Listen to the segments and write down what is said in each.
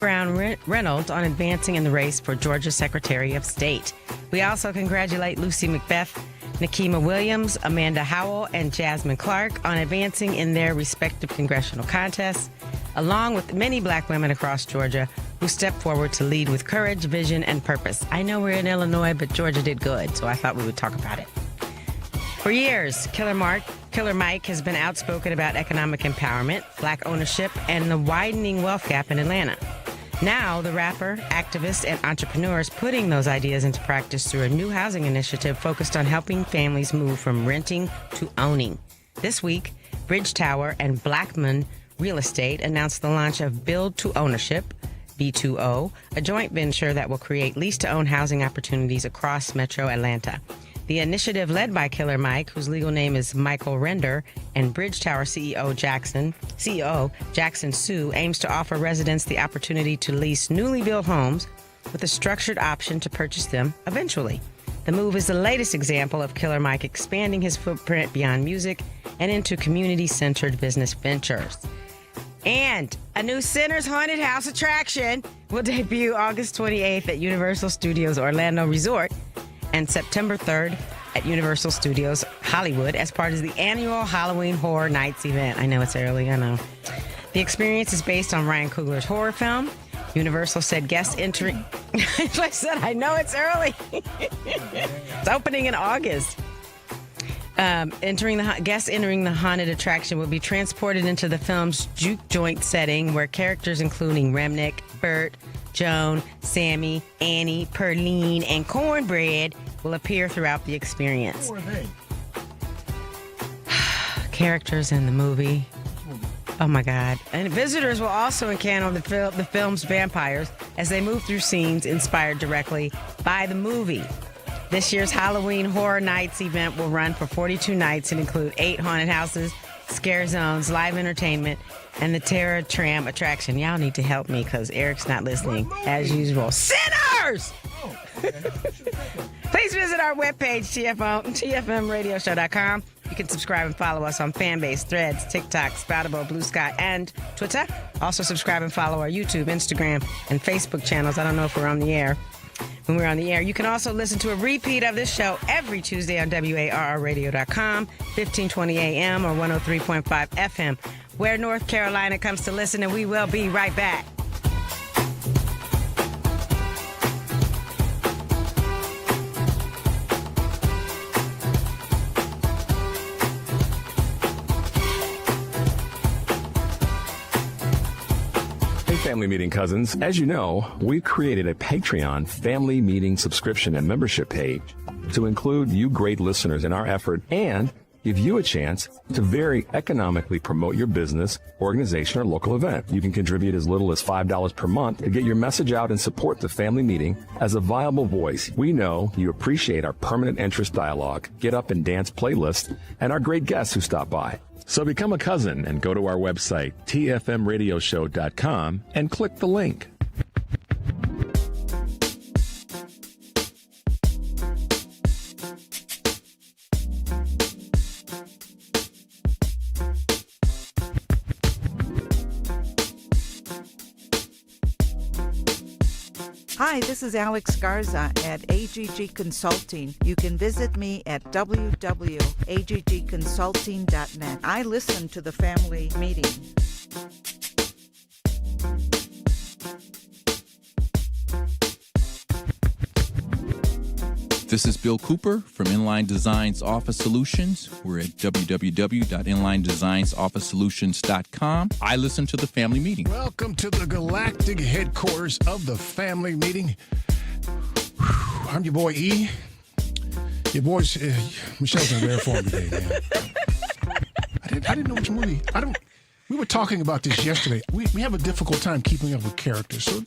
Brown Reynolds on advancing in the race for Georgia Secretary of State. We also congratulate Lucy McBeth, Nikema Williams, Amanda Howell, and Jasmine Clark on advancing in their respective congressional contests, along with many black women across Georgia who stepped forward to lead with courage, vision, and purpose. I know we're in Illinois, but Georgia did good, so I thought we would talk about it. For years, Killer Mike has been outspoken about economic empowerment, black ownership, and the widening wealth gap in Atlanta. Now, the rapper, activist, and entrepreneur is putting those ideas into practice through a new housing initiative focused on helping families move from renting to owning. This week, Bridge Tower and Blackman Real Estate announced the launch of Build to Ownership, B2O, a joint venture that will create lease-to-own housing opportunities across Metro Atlanta. The initiative, led by Killer Mike, whose legal name is Michael Render, and Bridge Tower CEO Jackson Sue, aims to offer residents the opportunity to lease newly built homes with a structured option to purchase them eventually. The move is the latest example of Killer Mike expanding his footprint beyond music and into community-centered business ventures. And a new Sinners Haunted House attraction will debut August 28th at Universal Studios Orlando Resort and September 3rd at Universal Studios Hollywood as part of the annual Halloween Horror Nights event. I know it's early, I know. The experience is based on Ryan Coogler's horror film. Universal said guests entering... I said, I know it's early. It's opening in August. Guests entering the haunted attraction will be transported into the film's juke joint setting where characters including Remnick, Bert, Joan, Sammy, Annie, Perline, and Cornbread will appear throughout the experience. Who are they? Characters in the movie. Oh my God. And visitors will also encounter the film's vampires as they move through scenes inspired directly by the movie. This year's Halloween Horror Nights event will run for 42 nights and include 8 haunted houses, scare zones, live entertainment, and the Terror Tram attraction. Y'all need to help me because Eric's not listening as usual. Sinners! Oh, okay. Please visit our webpage, tfmradioshow.com. You can subscribe and follow us on Fanbase, Threads, TikTok, Spoutable, Blue Sky, and Twitter. Also subscribe and follow our YouTube, Instagram, and Facebook channels. I don't know if we're on the air. When we're on the air, you can also listen to a repeat of this show every Tuesday on WARRradio.com, 1520 AM or 103.5 FM, where North Carolina comes to listen, and we will be right back. Family Meeting cousins, as you know, we've created a Patreon Family Meeting subscription and membership page to include you great listeners in our effort and give you a chance to very economically promote your business, organization, or local event. You can contribute as little as $5 per month to get your message out and support the Family Meeting as a viable voice. We know you appreciate our permanent interest dialogue, get up and dance playlist, and our great guests who stop by. So become a cousin and go to our website, tfmradioshow.com, and click the link. Hi, this is Alex Garza at AGG Consulting. You can visit me at www.aggconsulting.net. I listen to the Family Meeting. This is Bill Cooper from Inline Designs Office Solutions. We're at www.inlinedesignsofficesolutions.com. I listen to the Family Meeting. Welcome to the galactic headquarters of the Family Meeting. I'm your boy E. Your boy's Michelle's in rare form today, man. I didn't know which movie. We were talking about this yesterday. We have a difficult time keeping up with characters. So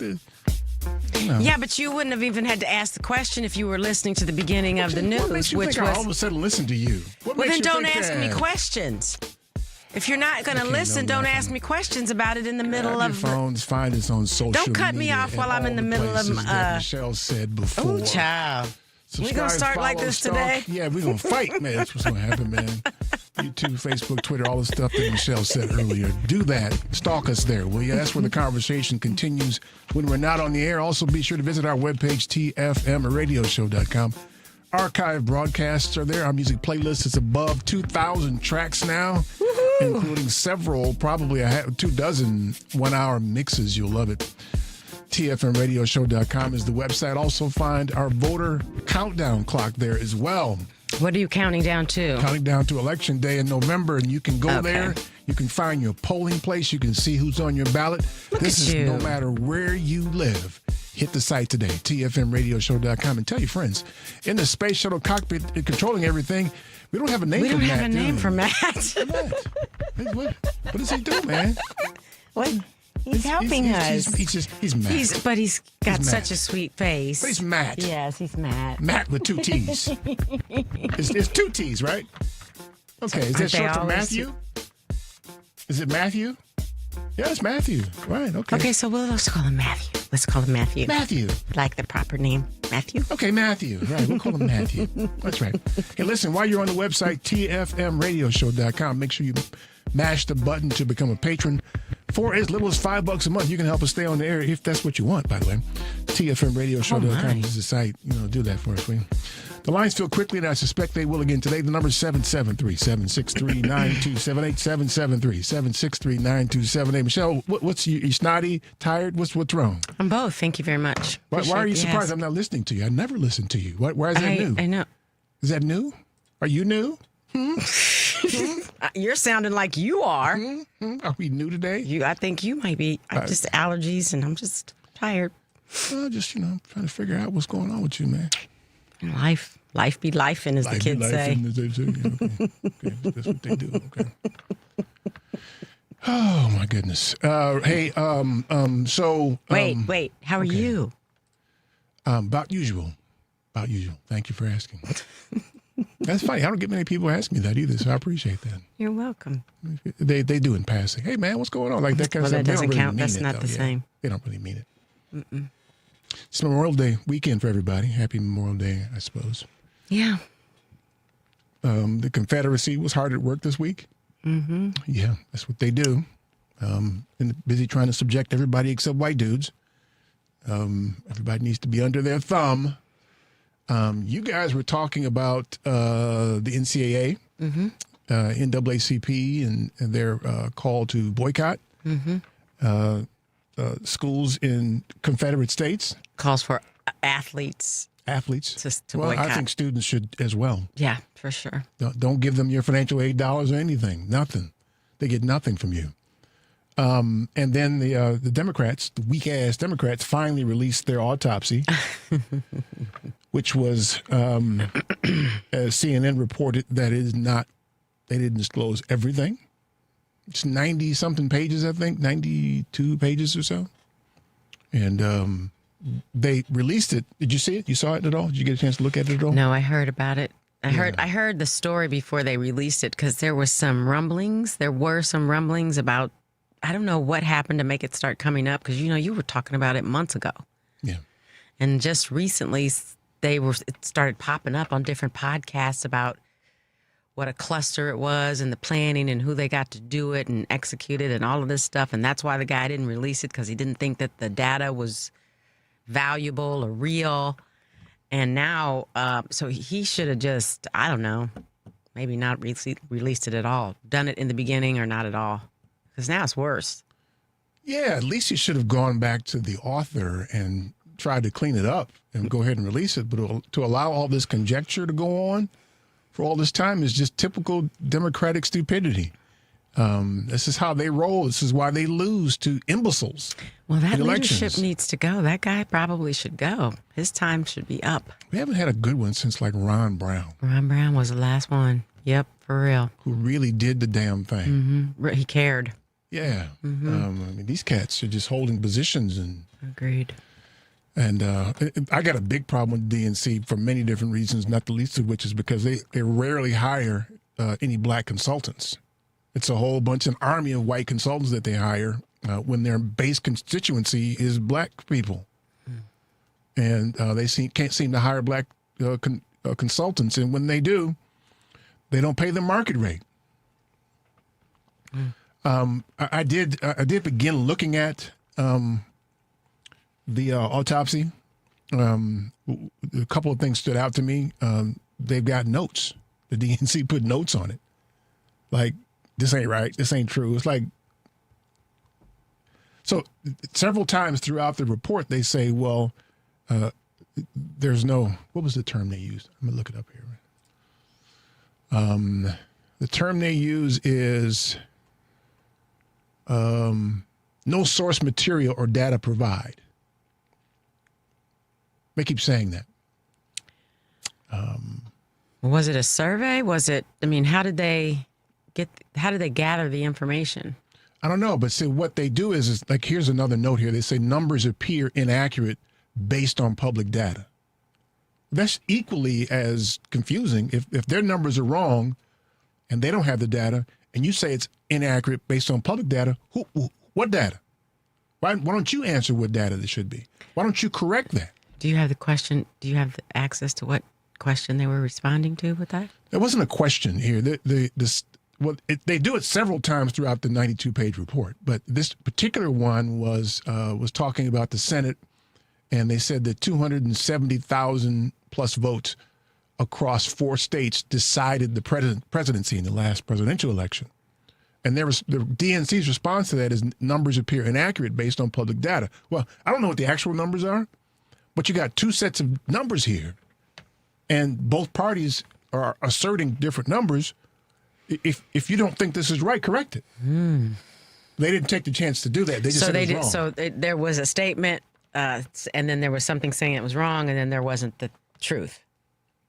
Yeah, but you wouldn't have even had to ask the question if you were listening to the beginning of the news, what makes you which think was. I all of a sudden listen to you? Well, then don't ask me questions. If you're not going to listen, don't ask me questions about it in the middle of. Your phone's find its own social. Don't cut me off while I'm in the middle of. That Michelle said before. Oh, child. We gonna start like this today? Yeah, we're gonna fight, man. That's what's gonna happen, man. YouTube, Facebook, Twitter, all the stuff that Michelle said earlier. Do that. Stalk us there, will you? That's where the conversation continues when we're not on the air. Also, be sure to visit our webpage, tfmradioshow.com. Archive broadcasts are there. Our music playlist is above 2,000 tracks now, including several, probably 24 one-hour mixes. You'll love it. TFMradioshow.com is the website. Also find our voter countdown clock there as well. What are you counting down to? Counting down to Election Day in November, and you can go there. You can find your polling place. You can see who's on your ballot. This is no matter where you live. Hit the site today, TFMradioshow.com, and tell your friends. In the space shuttle cockpit, controlling everything, we don't have a name for Matt. We don't have a name for Matt. What does he do, man? What? He's helping us. He's Matt. But he's got such a sweet face. But he's Matt. Yes, he's Matt. Matt with 2 T's. It's 2 T's, right? Okay, is that short for Matthew? Is it Matthew? Yeah, it's Matthew. Right, okay. Okay, so let's call him Matthew. Let's call him Matthew. Matthew. Like the proper name, Matthew. Okay, Matthew. Right, we'll call him Matthew. That's right. Hey, listen, while you're on the website, tfmradioshow.com, make sure you mash the button to become a patron. For as little as $5 a month, you can help us stay on the air if that's what you want, by the way. tfmradioshow.com is the site. Do that for us, will you? The lines fill quickly, and I suspect they will again today. The number is 773-763-9278, 773-763-9278. Michelle, what's you snotty, tired? What's wrong? I'm both. Thank you very much. Why are you surprised I'm not listening to you? I never listen to you. Why is that new? I know. Is that new? Are you new? You're sounding like you are. Are we new today? I think you might be. Just allergies, and I'm just tired. Well, just, trying to figure out what's going on with you, man. Life be lifing, as the kids say. Okay. That's what they do. Okay. Oh my goodness. Hey. So. Wait. How are you? About usual. Thank you for asking. That's funny. I don't get many people asking me that either, so I appreciate that. You're welcome. They do in passing. Hey man, what's going on? Like that kind of stuff. That doesn't count. Really That's not the same. They don't really mean it. It's Memorial Day weekend for everybody. Happy Memorial Day, I suppose. Yeah. The Confederacy was hard at work this week. Mm-hmm. Yeah, that's what they do. And busy trying to subject everybody except white dudes. Everybody needs to be under their thumb. You guys were talking about the NCAA, NAACP, and their call to boycott schools in Confederate states. Calls for athletes. To boycott. I think students should as well. Yeah, for sure. Don't give them your financial aid dollars or anything. Nothing. They get nothing from you. And then the Democrats, the weak-ass Democrats, finally released their autopsy, which was, as CNN reported, they didn't disclose everything. It's 90-something pages, I think, 92 pages or so. And they released it. Did you see it? You saw it at all? Did you get a chance to look at it at all? No, I heard about it. I heard the story before they released it because there were some rumblings. There were some rumblings about, I don't know what happened to make it start coming up because, you were talking about it months ago. Yeah. And just recently, it started popping up on different podcasts about what a cluster it was and the planning and who they got to do it and execute it and all of this stuff. And that's why the guy didn't release it because he didn't think that the data was valuable or real. And now, so he should have just, I don't know, maybe not released it at all. Done it in the beginning or not at all. Because now it's worse. Yeah, at least he should have gone back to the author and tried to clean it up and go ahead and release it. But to allow all this conjecture to go on for all this time is just typical Democratic stupidity. This is how they roll. This is why they lose to imbeciles. Well, that in leadership elections. needs to go. That guy probably should go. His time should be up. We haven't had a good one since like Ron Brown. Ron Brown was the last one. Yep, for real. Who really did the damn thing. Mm-hmm. He cared. Yeah. These cats are just holding positions. Agreed. And I got a big problem with DNC for many different reasons, not the least of which is because they rarely hire any black consultants. It's a whole bunch, an army of white consultants that they hire when their base constituency is black people. And they can't seem to hire black consultants. And when they do, they don't pay the market rate. I did begin looking at the autopsy. A couple of things stood out to me. They've got notes. The DNC put notes on it. Like, this ain't right. This ain't true. It's like, so several times throughout the report, they say, well, there's no, what was the term they used? I'm going to look it up here. The term they use is no source material or data provide. They keep saying that. Was it a survey? Was it, I mean, how did they gather the information? I don't know, but see, what they do is like, here's another note here. They say numbers appear inaccurate based on public data. That's equally as confusing. If their numbers are wrong and they don't have the data, and you say it's inaccurate based on public data, what data? Why don't you answer what data there should be? Why don't you correct that? Do you have the question? Do you have the access to what question they were responding to with that? There wasn't a question here. They do it several times throughout the 92-page report, but this particular one was talking about the Senate, and they said that 270,000 plus votes across 4 states decided the presidency in the last presidential election. And there was the DNC's response to that is numbers appear inaccurate based on public data. Well, I don't know what the actual numbers are, but you got 2 sets of numbers here, and both parties are asserting different numbers. If you don't think this is right, correct it. They didn't take the chance to do that. They just said it was wrong. So there was a statement, and then there was something saying it was wrong, and then there wasn't the truth.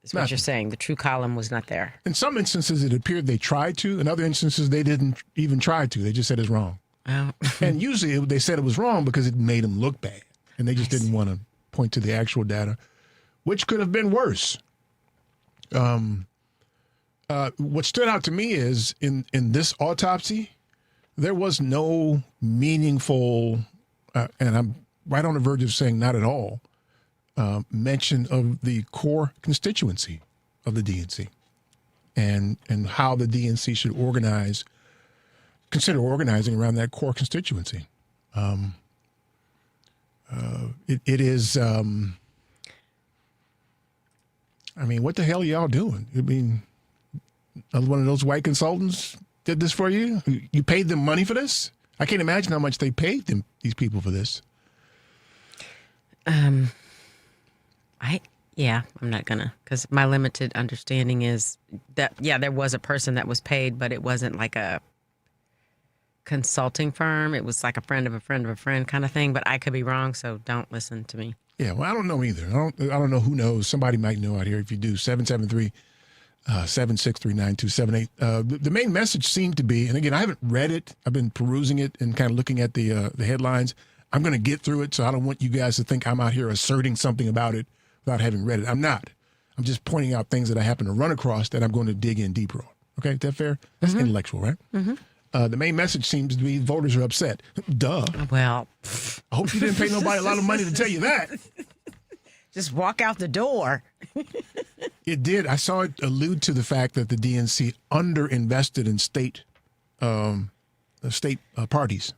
Is what you're saying. The true column was not there. In some instances, it appeared they tried to. In other instances, they didn't even try to. They just said it's wrong. Oh. And usually they said it was wrong because it made them look bad, and they just didn't want to point to the actual data, which could have been worse. What stood out to me is in this autopsy, there was no meaningful, and I'm right on the verge of saying not at all, mention of the core constituency of the DNC and how the DNC should consider organizing around that core constituency. It is, I mean, what the hell are y'all doing? I mean, one of those white consultants did this for you? You paid them money for this? I can't imagine how much they paid these people for this. I'm not gonna, because my limited understanding is that, there was a person that was paid, but it wasn't like a consulting firm. It was like a friend of a friend of a friend kind of thing, but I could be wrong, so don't listen to me. Yeah, well, I don't know either. I don't know who knows. Somebody might know out here. If you do, 773-763-9278. The main message seemed to be, and again, I haven't read it. I've been perusing it and kind of looking at the headlines. I'm going to get through it, so I don't want you guys to think I'm out here asserting something about it without having read it. I'm not. I'm just pointing out things that I happen to run across that I'm going to dig in deeper on. Okay, is that fair? That's intellectual, right? Mm-hmm. The main message seems to be voters are upset. Duh. Well, I hope you didn't pay nobody a lot of money to tell you that. Just walk out the door. It did. I saw it allude to the fact that the DNC underinvested in state parties.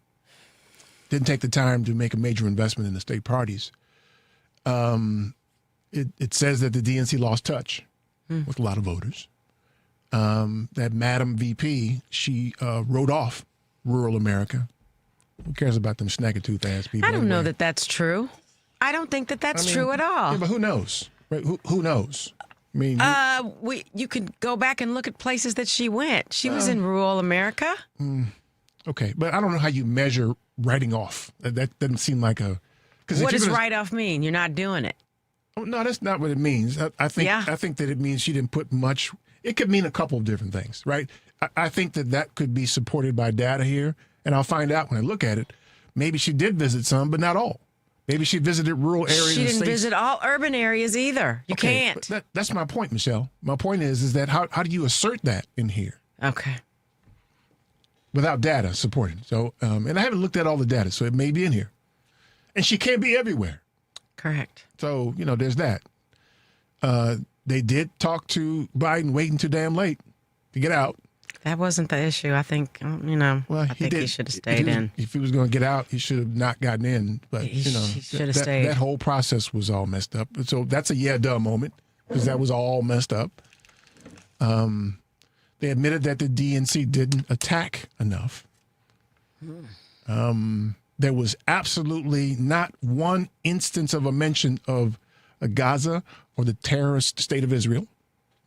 Didn't take the time to make a major investment in the state parties. It says that the DNC lost touch with a lot of voters. That Madam VP, she wrote off rural America. Who cares about them snaggletooth ass people? I don't know that that's true. I don't think that that's true at all. Yeah, but who knows? Right? Who knows? I mean, you could go back and look at places that she went. She was in rural America. Okay, but I don't know how you measure writing off. That doesn't seem like a. What does write off mean? You're not doing it. Oh, no, that's not what it means. I think that it means she didn't put much. It could mean a couple of different things, right? I think that could be supported by data here, and I'll find out when I look at it. Maybe she did visit some, but not all. Maybe she visited rural areas. She didn't visit all urban areas either. You can't. That's my point, Michelle. My point is that how do you assert that in here? Okay. Without data supporting. So, and I haven't looked at all the data, so it may be in here. And she can't be everywhere. Correct. So, there's that. They did talk to Biden waiting too damn late to get out. That wasn't the issue. I think, I think he should have stayed in. If he was going to get out, he should have not gotten in. But, He should have stayed. That whole process was all messed up. So that's a duh moment because that was all messed up. They admitted that the DNC didn't attack enough. There was absolutely not one instance of a mention of Gaza or the terrorist state of Israel.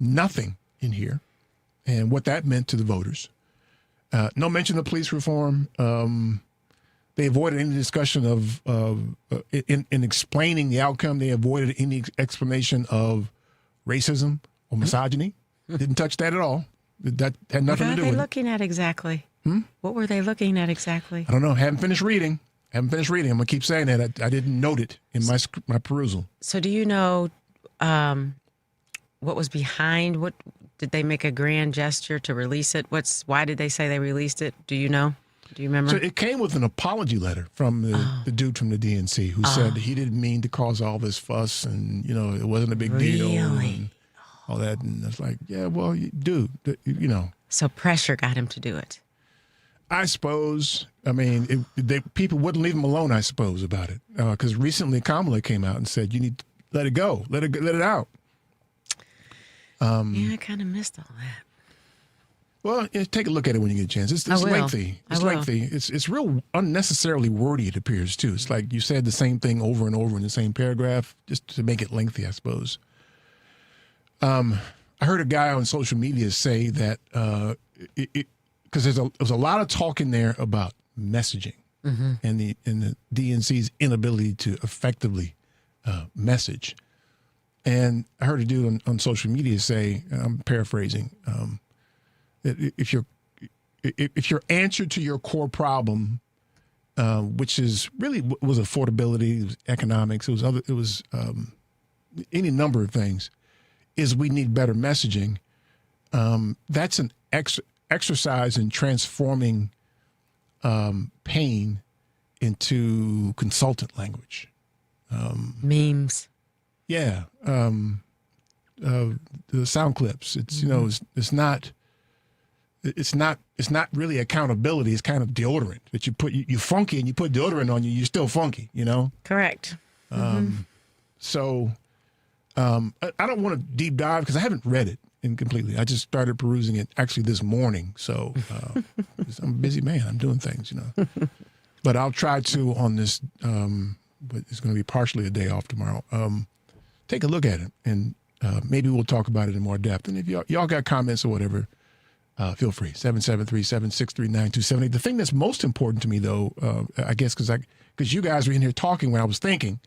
Nothing in here. And what that meant to the voters. No mention of police reform. They avoided any discussion in explaining the outcome. They avoided any explanation of racism or misogyny. Didn't touch that at all. That had nothing to do with it. What are they looking at exactly? What were they looking at exactly? I don't know. Haven't finished reading. I'm going to keep saying that. I didn't note it in my perusal. So do you know what was behind? What did they make a grand gesture to release it? Why did they say they released it? Do you know? Do you remember? So it came with an apology letter from the dude from the DNC who said he didn't mean to cause all this fuss and, it wasn't a big deal. And all that. And it's like, yeah, well, dude, So pressure got him to do it. I suppose. I mean, people wouldn't leave him alone, I suppose, about it. Because recently Kamala came out and said, you need to let it go. Let it out. I kind of missed all that. Well, take a look at it when you get a chance. It's lengthy. It's lengthy. It's real unnecessarily wordy, it appears, too. It's like you said the same thing over and over in the same paragraph just to make it lengthy, I suppose. I heard a guy on social media say that because there was a lot of talk in there about messaging and the DNC's inability to effectively message. And I heard a dude on social media say, and I'm paraphrasing, that if your answer to your core problem, which was affordability, it was economics, it was any number of things, is we need better messaging. That's an exercise in transforming pain into consultant language. Memes. Yeah, the sound clips. It's it's not really accountability. It's kind of deodorant that you put you funky and you put deodorant on you. You're still funky. Correct. So I don't want to deep dive because I haven't read it completely. I just started perusing it actually this morning. So I'm a busy man. I'm doing things, But I'll try to on this. But it's going to be partially a day off tomorrow. Take a look at it, and maybe we'll talk about it in more depth. And if y'all got comments or whatever, feel free. 773-763-9278. The thing that's most important to me, though, I guess, because you guys were in here talking when I was thinking,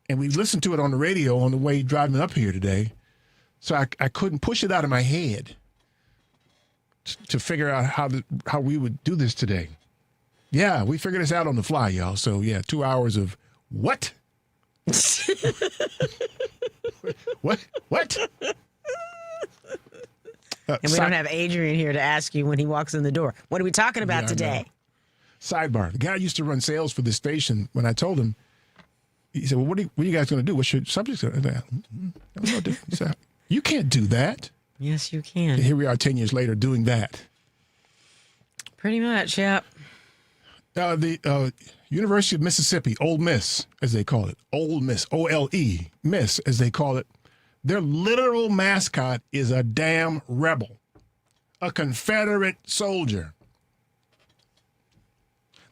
and we listened to it on the radio on the way driving up here today, so I couldn't push it out of my head to figure out how we would do this today. Yeah, we figured this out on the fly, y'all. So, yeah, 2 hours of what? What? And we don't have Adrian here to ask you when he walks in the door. What are we talking about today? Sidebar. The guy used to run sales for the station. When I told him, he said, well, what are you guys going to do? What's your subject? I don't know. He said, you can't do that. Yes, you can. And here we are 10 years later doing that. Pretty much, yep. The University of Mississippi, Ole Miss, as they call it. Ole Miss, O-L-E, Miss, as they call it. Their literal mascot is a damn rebel, a Confederate soldier.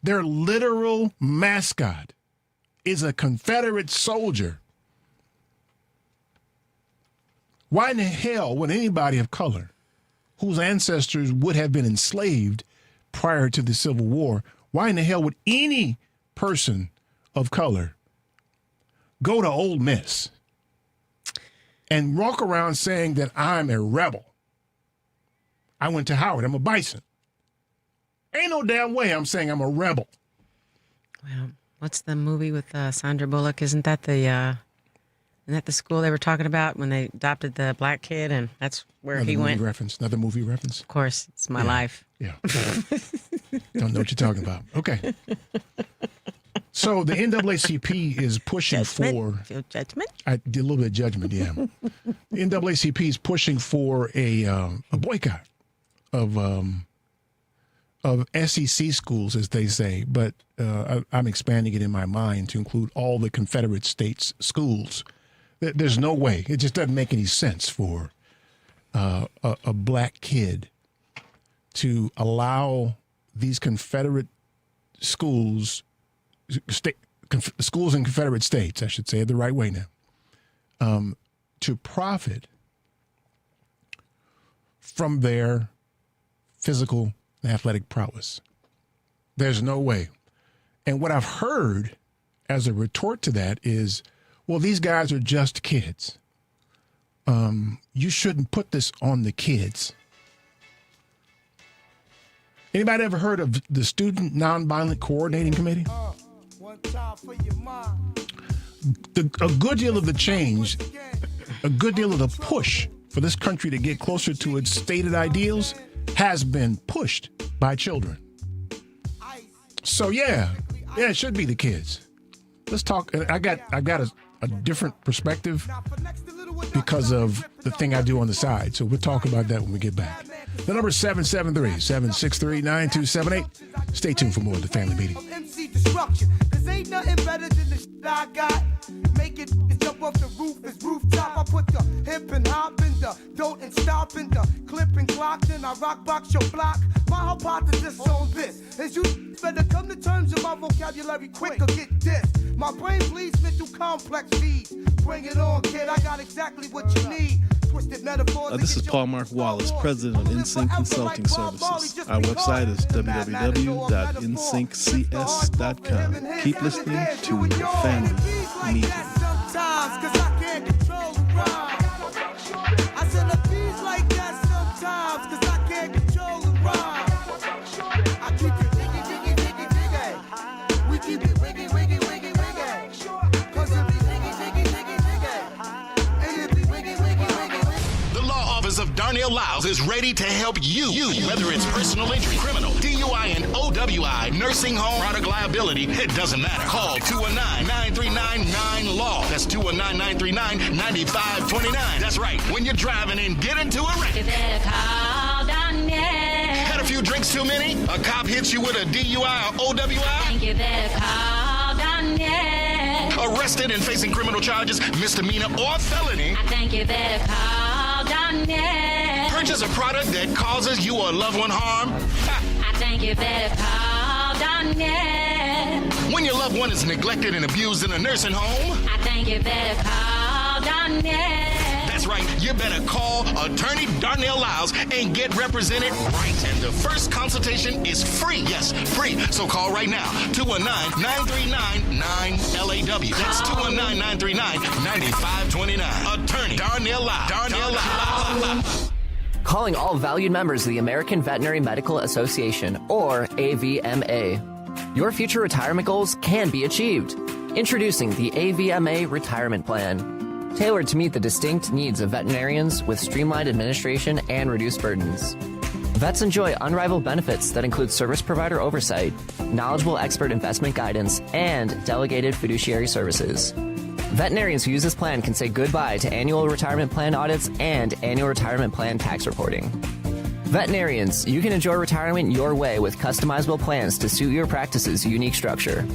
Their literal mascot is a Confederate soldier. Why in the hell would anybody of color whose ancestors would have been enslaved prior to the Civil War, why in the hell would any person of color go to Ole Miss and walk around saying that I'm a rebel? I went to Howard. I'm a bison. Ain't no damn way I'm saying I'm a rebel. Well, what's the movie with Sandra Bullock? Isn't that the school they were talking about when they adopted the black kid, and that's where he went? Another movie reference. Of course, it's my life. Yeah. Don't know what you're talking about. Okay. So the NAACP is pushing for judgment. I did a little bit of judgment, yeah. The NAACP is pushing for a boycott SEC schools, as they say, but I'm expanding it in my mind to include all the Confederate States schools. There's no way. It just doesn't make any sense for a black kid to allow these Confederate schools, schools in Confederate States, I should say it the right way now, to profit from their physical and athletic prowess. There's no way. And what I've heard as a retort to that is, well, these guys are just kids. You shouldn't put this on the kids. Anybody ever heard of the Student Nonviolent Coordinating Committee? A good deal of the change, a good deal of the push for this country to get closer to its stated ideals has been pushed by children. So yeah, it should be the kids. Let's talk. I got a different perspective because of the thing I do on the side. So we'll talk about that when we get back. The number is 773-763-9278. Stay tuned for more of the Family Meeting. Cause ain't nothing better than the shit I got. Make it jump off the roof, it's rooftop. I put the hip and hop in the don't and stop in the clip and clock. Then I rock box your block. My hypothesis on this is you better come to terms with my vocabulary quick or get this. My brain bleeds mental complex feeds. Bring it on, kid, I got exactly what you need. This is Paul Mark Wallace, president of InSync Consulting Services. Our website is www.insynccs.com. Keep listening to your family meeting. I said the beats like that sometimes, cause I can't control the rhyme. I keep it wiggy, wiggy, wiggy, wiggy. We keep it wiggy, wiggy, wiggy, wiggy. Cause it be wiggy, wiggy, wiggy, wiggy. And it be wiggy, wiggy, wiggy, wiggy. The law office of Darnell Lyles is ready to help you. Whether it's personal injury, criminal, DUI, and OWI, nursing home, product liability, it doesn't matter. Call 219-939-9LAW. That's 219-939-9529. That's right. When you're driving and get into a wreck. You better call Darnell. Had a few drinks too many? A cop hits you with a DUI or OWI? Think you better call Darnell. Arrested and facing criminal charges, misdemeanor or felony? I think you better call Darnell. Purchase a product that causes you or a loved one harm? I think you better call Darnell. When your loved one is neglected and abused in a nursing home? I think you better call Darnell. That's right, you better call Attorney Darnell Lyles and get represented right. And the first consultation is free. Yes, free. So call right now. 219-939-9LAW. That's 219-939-9529. Attorney Darnell Lyles. Darnell Lyles. Calling all valued members of the American Veterinary Medical Association, or AVMA. Your future retirement goals can be achieved. Introducing the AVMA Retirement Plan. Tailored to meet the distinct needs of veterinarians with streamlined administration and reduced burdens. Vets enjoy unrivaled benefits that include service provider oversight, knowledgeable expert investment guidance, and delegated fiduciary services. Veterinarians who use this plan can say goodbye to annual retirement plan audits and annual retirement plan tax reporting. Veterinarians, you can enjoy retirement your way with customizable plans to suit your practice's unique structure.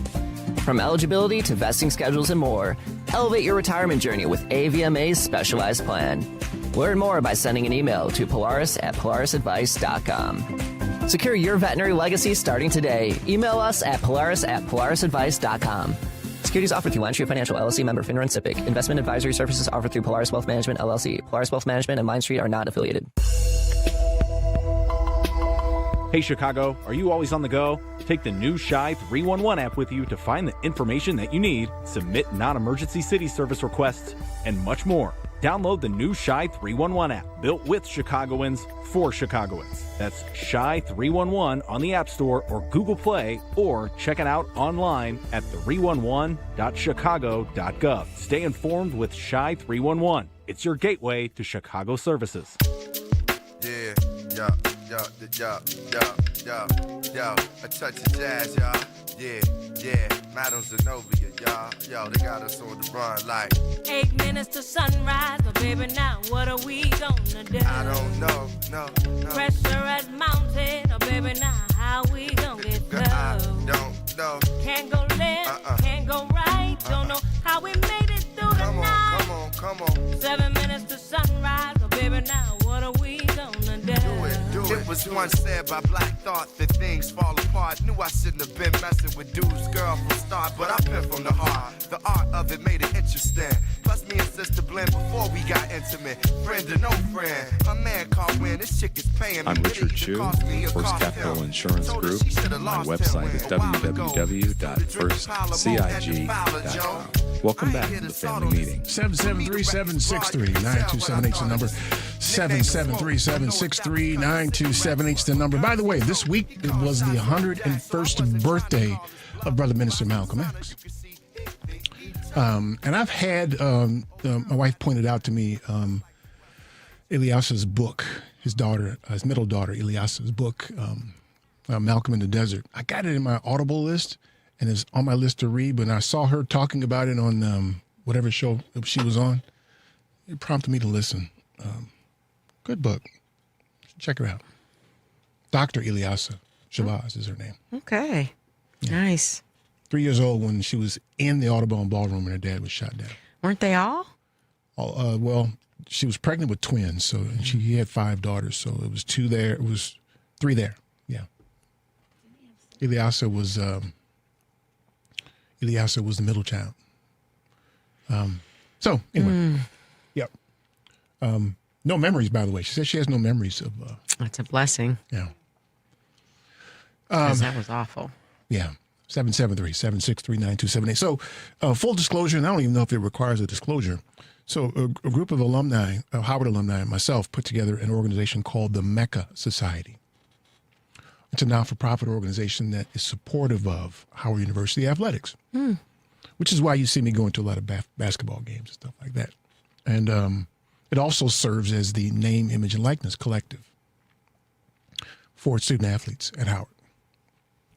From eligibility to vesting schedules and more, elevate your retirement journey with AVMA's specialized plan. Learn more by sending an email to polaris@polarisadvice.com. Secure your veterinary legacy starting today. Email us at polaris@polarisadvice.com. Securities offered through LineStreet Financial, LLC, member FINRA and SIPC. Investment advisory services offered through Polaris Wealth Management, LLC. Polaris Wealth Management and LineStreet are not affiliated. Hey Chicago, are you always on the go? Take the new Shy 311 app with you to find the information that you need, submit non-emergency city service requests, and much more. Download the new Shy 311 app, built with Chicagoans for Chicagoans. That's Shy 311 on the App Store or Google Play, or check it out online at 311.chicago.gov. Stay informed with Shy 311. It's your gateway to Chicago services. Yeah. Yo, a touch of jazz, y'all. Yeah, Madam Zenobia, y'all. Yo, they got us on the run like 8 minutes to sunrise, but baby, now what are we gonna do? I don't know, no. Pressure has mounted, oh baby, now how we gonna get through? I don't know. Can't go left, can't go right, don't know how we made it through the night. Come on. 7 minutes to sunrise, oh baby, now what are we gonna do? It was once said by Black Thought that things fall apart. Knew I shouldn't have been messing with dude's girl from start, but I been from the heart. The art of it made it interesting. Plus me and sister blend before we got intimate. Friend to no friend. My man called when this chick is paying me. I'm Richard Chu, First Capital Insurance Group. My website is www.firstcig.com. Welcome back to the family meeting. 773-763-9278 is the number. 773-763-9278 is the number. By the way, this week it was the 101st birthday of Brother Minister Malcolm X. And I've had, my wife pointed out to me, Eliasa's book, his middle daughter, Eliasa's book, Malcolm in the Desert. I got it in my Audible list, and it's on my list to read, but I saw her talking about it on whatever show she was on. It prompted me to listen. Good book. Check her out. Dr. Eliasa Shabazz is her name. Okay. Yeah. Nice. 3 years old when she was in the Audubon Ballroom and her dad was shot down. Weren't they all? Well, she was pregnant with twins, so he had 5 daughters, so it was 2 there. It was 3 there. Yeah. Eliasa was the middle child. So anyway, yep. No memories, by the way. She said she has no memories of. That's a blessing. Yeah. That was awful. Yeah. 773-763-9278. So, full disclosure, and I don't even know if it requires a disclosure. So, a group of alumni, Howard alumni, and myself put together an organization called the Mecca Society. It's a not-for-profit organization that is supportive of Howard University athletics, which is why you see me going to a lot of basketball games and stuff like that. And it also serves as the name, image, and likeness collective for student athletes at Howard.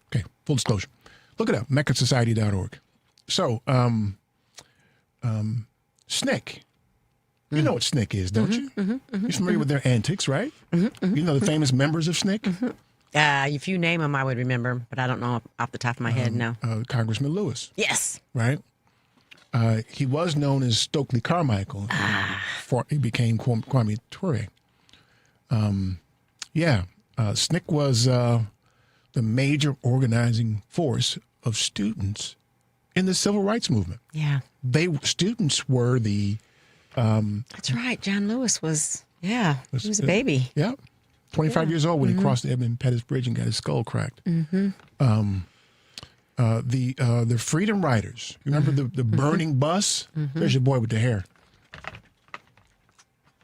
Okay, full disclosure. Look it up, meccasociety.org. So, SNCC. You know what SNCC is, don't you? You're familiar with their antics, right? You know the famous members of SNCC? If you name them, I would remember, but I don't know off the top of my head, no. Congressman Lewis. Yes. Right? He was known as Stokely Carmichael. He became Kwame Ture. SNCC was the major organizing force of students in the civil rights movement. Yeah. Students were the... That's right. John Lewis was, he was a baby. Yeah. 25 years old when he crossed the Edmund Pettus Bridge and got his skull cracked. The Freedom Riders. Remember the burning bus? There's your boy with the hair.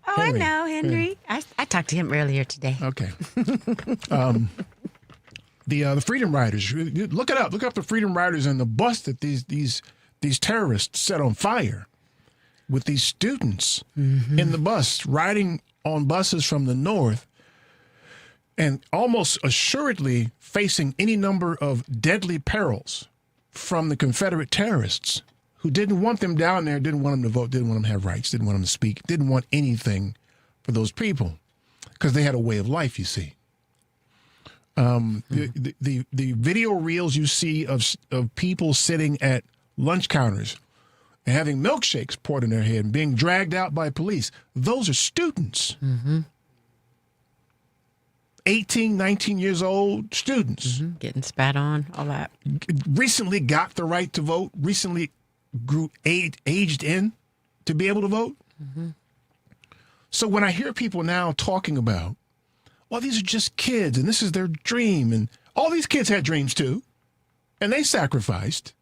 Oh, Henry. I know, Henry. Yeah. I talked to him earlier today. Okay. The Freedom Riders. Look it up. Look up the Freedom Riders and the bus that these terrorists set on fire with these students in the bus, riding on buses from the north and almost assuredly facing any number of deadly perils from the Confederate terrorists who didn't want them down there, didn't want them to vote, didn't want them to have rights, didn't want them to speak, didn't want anything for those people because they had a way of life, you see. The video reels you see of people sitting at lunch counters and having milkshakes poured in their head and being dragged out by police, those are students. 18, 19 years old students. Getting spat on, all that. Recently got the right to vote, recently grew aged in to be able to vote. So when I hear people now talking about, well, these are just kids and this is their dream, and all these kids had dreams too, and they sacrificed.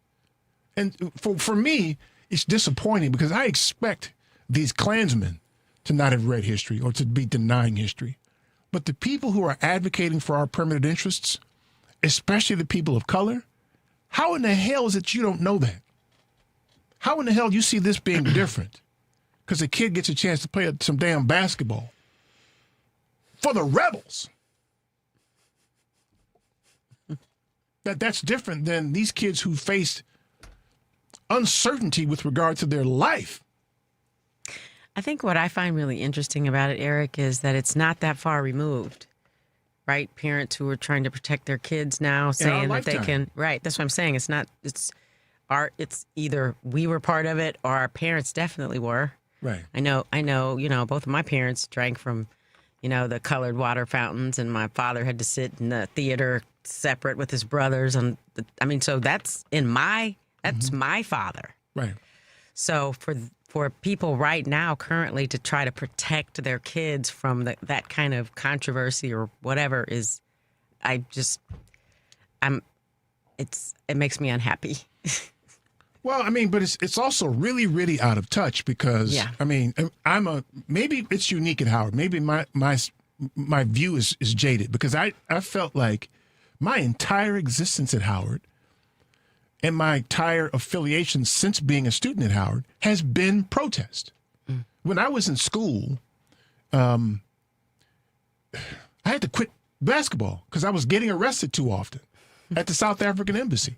And for me, it's disappointing because I expect these Klansmen to not have read history or to be denying history. But the people who are advocating for our permanent interests, especially the people of color, how in the hell is it you don't know that? How in the hell do you see this being different? Because a kid gets a chance to play some damn basketball for the rebels. That's different than these kids who faced uncertainty with regard to their life. I think what I find really interesting about it, Eric, is that it's not that far removed, right? Parents who are trying to protect their kids now saying that they can, right? That's what I'm saying. It's either we were part of it or our parents definitely were. Right. I know, both of my parents drank from, the colored water fountains, and my father had to sit in the theater separate with his brothers. So that's my father. Right. So for people right now currently to try to protect their kids from that kind of controversy or whatever it makes me unhappy. Well, but it's also really, really out of touch because, maybe it's unique at Howard. Maybe my view is jaded because I felt like my entire existence at Howard and my entire affiliation since being a student at Howard has been protest. Mm. When I was in school, I had to quit basketball because I was getting arrested too often at the South African Embassy.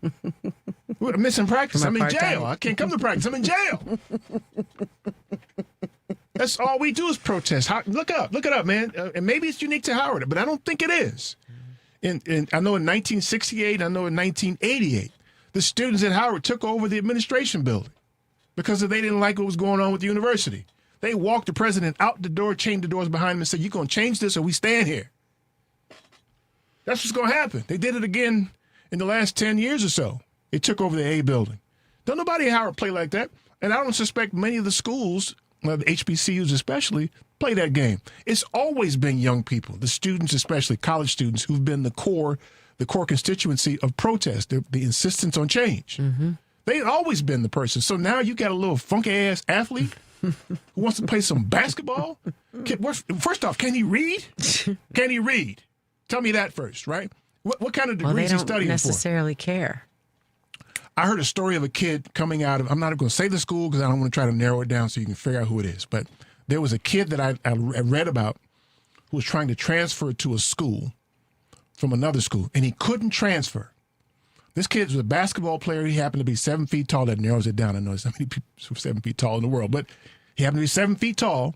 I'm missing practice. I'm in jail. I can't come to practice. I'm in jail. That's all we do is protest. Look it up, man. And maybe it's unique to Howard, but I don't think it is. And I know in 1968, I know in 1988, the students at Howard took over the administration building because they didn't like what was going on with the university. They walked the president out the door, chained the doors behind him, and said, "You're going to change this or we stand here." That's what's going to happen. They did it again in the last 10 years or so. They took over the A building. Don't nobody at Howard play like that. And I don't suspect many of the schools, the HBCUs especially, play that game. It's always been young people, the students especially, college students, who've been the core constituency of protest, the insistence on change. Mm-hmm. They've always been the person. So now you got a little funky-ass athlete who wants to play some basketball? First off, can he read? Can he read? Tell me that first, right? What kind of degrees he studying for? They don't necessarily care. I heard a story of a kid coming out of, I'm not going to say the school because I don't want to try to narrow it down so you can figure out who it is, but there was a kid that I read about who was trying to transfer to a school from another school, and he couldn't transfer. This kid was a basketball player. He happened to be 7 feet tall. That narrows it down. I know there's so many people 7 feet tall in the world, but he happened to be 7 feet tall,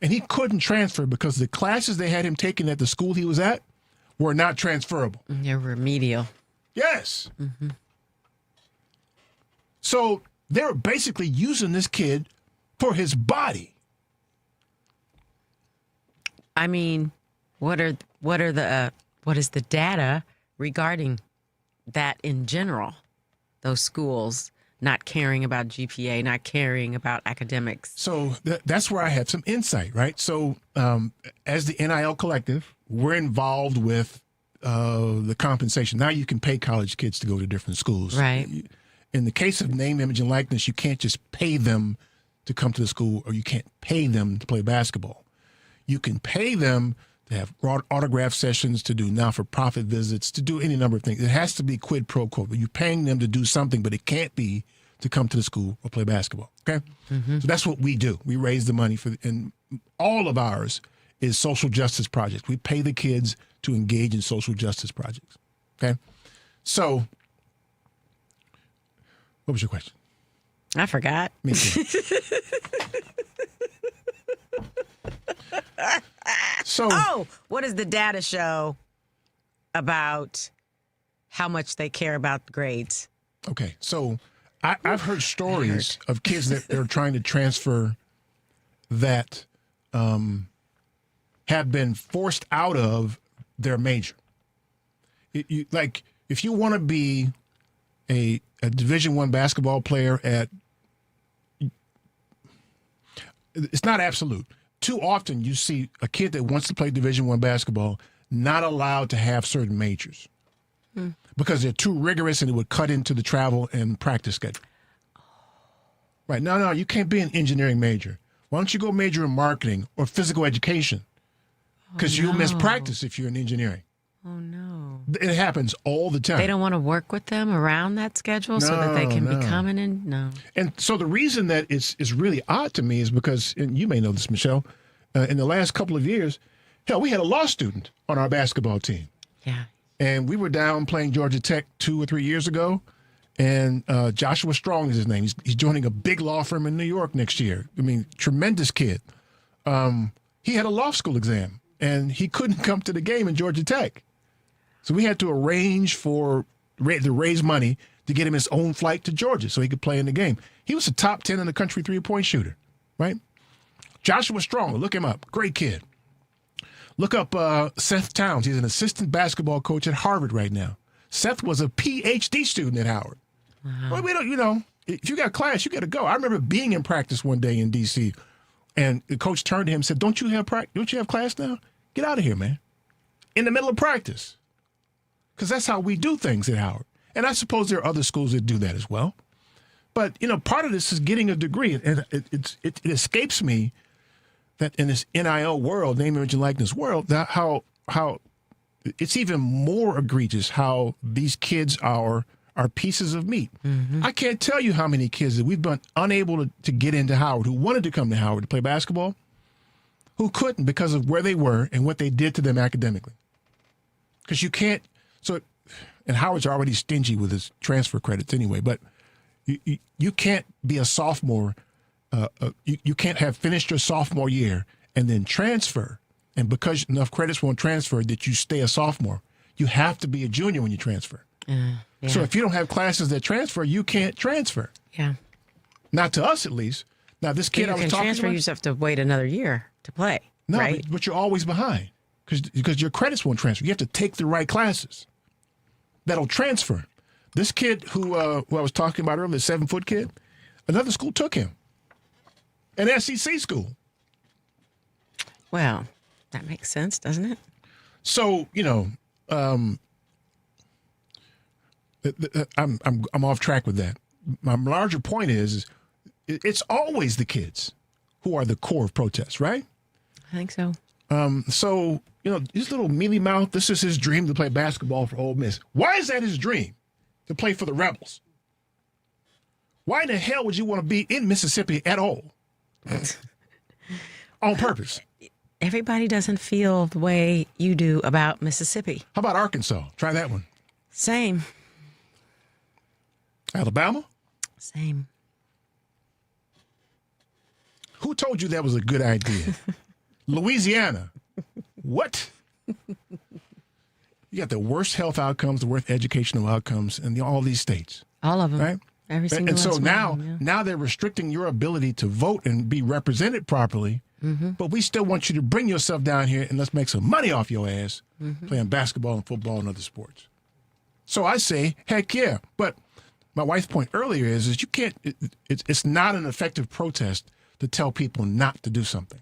and he couldn't transfer because the classes they had him taking at the school he was at were not transferable. They're remedial. Yes. Mm-hmm. So they're basically using this kid for his body. What is the data regarding that in general? Those schools not caring about GPA, not caring about academics. So that's where I have some insight, right? So as the NIL Collective, we're involved with the compensation. Now you can pay college kids to go to different schools. Right. In the case of name, image, and likeness, you can't just pay them to come to the school, or you can't pay them to play basketball. You can pay them to have autograph sessions, to do not-for-profit visits, to do any number of things. It has to be quid pro quo. You're paying them to do something, but it can't be to come to the school or play basketball. Okay? Mm-hmm. So that's what we do. We raise the money and all of ours is social justice projects. We pay the kids to engage in social justice projects. Okay? So, what was your question? I forgot. Me too. What does the data show about how much they care about grades? Okay, so I've heard stories of kids that they're trying to transfer that have been forced out of their major. Like, if you want to be a Division I basketball player it's not absolute. Too often you see a kid that wants to play Division I basketball not allowed to have certain majors because they're too rigorous and it would cut into the travel and practice schedule. Right. No, you can't be an engineering major. Why don't you go major in marketing or physical education? Because you'll miss practice if you're in engineering. Oh, no. It happens all the time. They don't want to work with them around that schedule so that they can be coming in? No. And so the reason that is really odd to me is because, and you may know this, Michelle, in the last couple of years, hell, we had a law student on our basketball team. Yeah. And we were down playing Georgia Tech 2 or 3 years ago. And Joshua Strong is his name. He's joining a big law firm in New York next year. I mean, tremendous kid. He had a law school exam, and he couldn't come to the game in Georgia Tech. So we had to arrange to raise money to get him his own flight to Georgia so he could play in the game. He was a top 10 in the country three-point shooter, right? Joshua Strong, look him up. Great kid. Look up Seth Towns. He's an assistant basketball coach at Harvard right now. Seth was a PhD student at Howard. Well, we don't, if you got class, you got to go. I remember being in practice one day in D.C., and the coach turned to him and said, Don't you have class now? Get out of here, man. In the middle of practice. Because that's how we do things at Howard. And I suppose there are other schools that do that as well. But, part of this is getting a degree. And it escapes me that in this NIL world, name, image, and likeness world, that how it's even more egregious how these kids are pieces of meat. Mm-hmm. I can't tell you how many kids that we've been unable to get into Howard, who wanted to come to Howard to play basketball, who couldn't because of where they were and what they did to them academically. Because you can't, and Howard's already stingy with his transfer credits anyway, but you can't be a sophomore, you can't have finished your sophomore year and then transfer, and because enough credits won't transfer that you stay a sophomore. You have to be a junior when you transfer. Yeah. So if you don't have classes that transfer, you can't transfer. Yeah. Not to us, at least. Now, this kid I was talking transfer, about. You just have to wait another year to play. No, right? but you're always behind because your credits won't transfer. You have to take the right classes that'll transfer. This kid who I was talking about earlier, the 7-foot kid, another school took him. An SEC school. Well, that makes sense, doesn't it? So, I'm off track with that. My larger point is it's always the kids who are the core of protests, right? I think so. So, this little mealy mouth, this is his dream to play basketball for Ole Miss. Why is that his dream? To play for the Rebels? Why in the hell would you want to be in Mississippi at all? On purpose. Everybody doesn't feel the way you do about Mississippi. How about Arkansas? Try that one. Same. Alabama? Same. Who told you that was a good idea? Louisiana? What? You got the worst health outcomes, the worst educational outcomes in all these states. All of them. Right? Every single one. And so now they're restricting your ability to vote and be represented properly. Mm-hmm. But we still want you to bring yourself down here and let's make some money off your ass playing basketball and football and other sports. So I say, heck yeah. But my wife's point earlier is you can't, it's not an effective protest to tell people not to do something.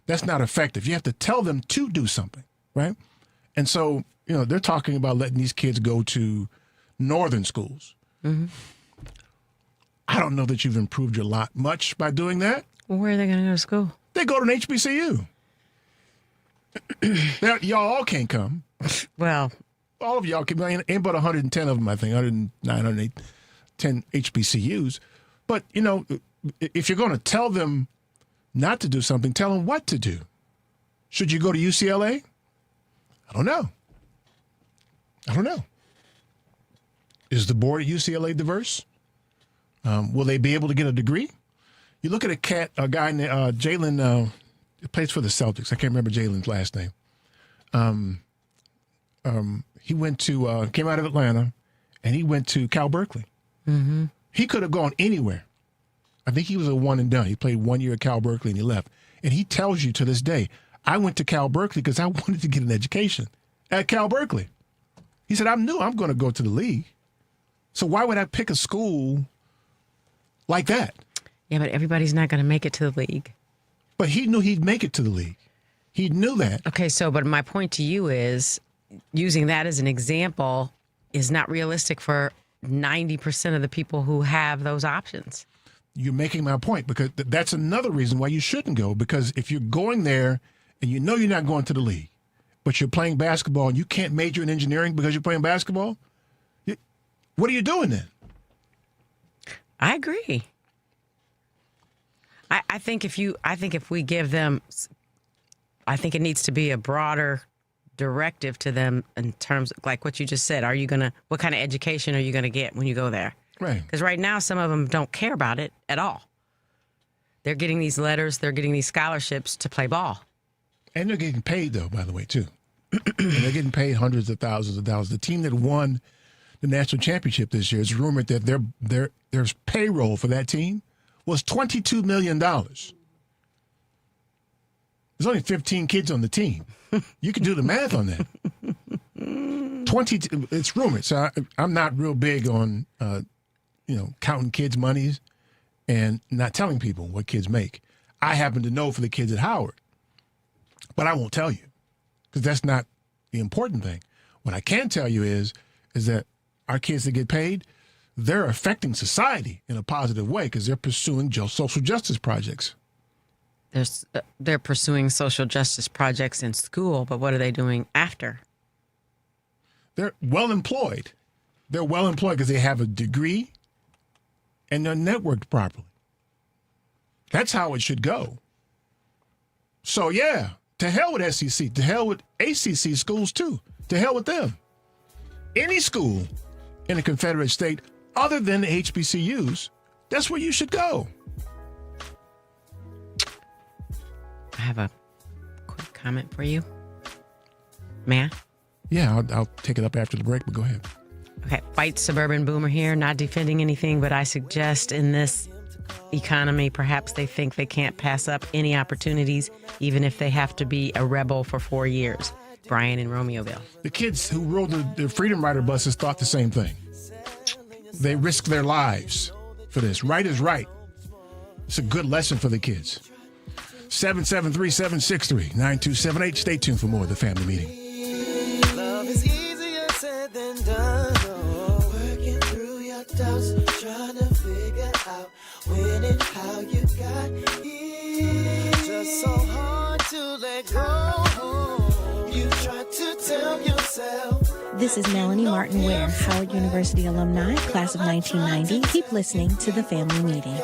That's not effective. You have to tell them to do something, right? And so, they're talking about letting these kids go to northern schools. Mm-hmm. I don't know that you've improved your lot much by doing that. Well, where are they going to go to school? They go to an HBCU. Now, y'all all can't come. Well, all of y'all can. Ain't but 110 of them, I think, 109, 110 HBCUs. But, if you're going to tell them not to do something, tell them what to do. Should you go to UCLA? I don't know. Is the board at UCLA diverse? Will they be able to get a degree? You look at a guy named Jalen, plays for the Celtics. I can't remember Jalen's last name. He came out of Atlanta, and he went to Cal Berkeley. Mm-hmm. He could have gone anywhere. I think he was a one and done. He played 1 year at Cal Berkeley, and he left. And he tells you to this day, I went to Cal Berkeley because I wanted to get an education at Cal Berkeley. He said, I'm going to go to the league. So why would I pick a school like that? Yeah, but everybody's not going to make it to the league. But he knew he'd make it to the league. He knew that. Okay, but my point to you is using that as an example is not realistic for 90% of the people who have those options. You're making my point because that's another reason why you shouldn't go, because if you're going there and you know you're not going to the league, but you're playing basketball and you can't major in engineering because you're playing basketball, what are you doing then? I agree. I think if we give them, I think it needs to be a broader directive to them in terms of, like what you just said. What kind of education are you going to get when you go there? Right. Because right now, some of them don't care about it at all. They're getting these letters. They're getting these scholarships to play ball. And they're getting paid, though, by the way, too. And they're getting paid hundreds of thousands of dollars. The team that won the national championship this year, it's rumored that their payroll for that team was $22 million. There's only 15 kids on the team. You can do the math on that. It's rumored. So I'm not real big on, counting kids' monies and not telling people what kids make. I happen to know for the kids at Howard, but I won't tell you because that's not the important thing. What I can tell you is that our kids that get paid, they're affecting society in a positive way because they're pursuing social justice projects. They're pursuing social justice projects in school, but what are they doing after? They're well employed. They're well employed because they have a degree and they're networked properly. That's how it should go. So, yeah, to hell with SEC, to hell with ACC schools, too. To hell with them. Any school in a Confederate state other than the HBCUs, that's where you should go. I have a quick comment for you. May I? Yeah, I'll take it up after the break, but go ahead. Okay, white suburban boomer here, not defending anything, but I suggest in this economy, perhaps they think they can't pass up any opportunities, even if they have to be a rebel for 4 years. Brian in Romeoville. The kids who rode the Freedom Rider buses thought the same thing. They risked their lives for this. Right is right. It's a good lesson for the kids. 773-763-9278. Stay tuned for more of The Family Meeting. Love is easier said than done. Working through your doubts, trying to figure out when and how you got here. Just so hard to let go. You try to tell yourself. This is Melanie Martin Ware, Howard University alumni, class of 1990. Keep listening to The Family Meeting.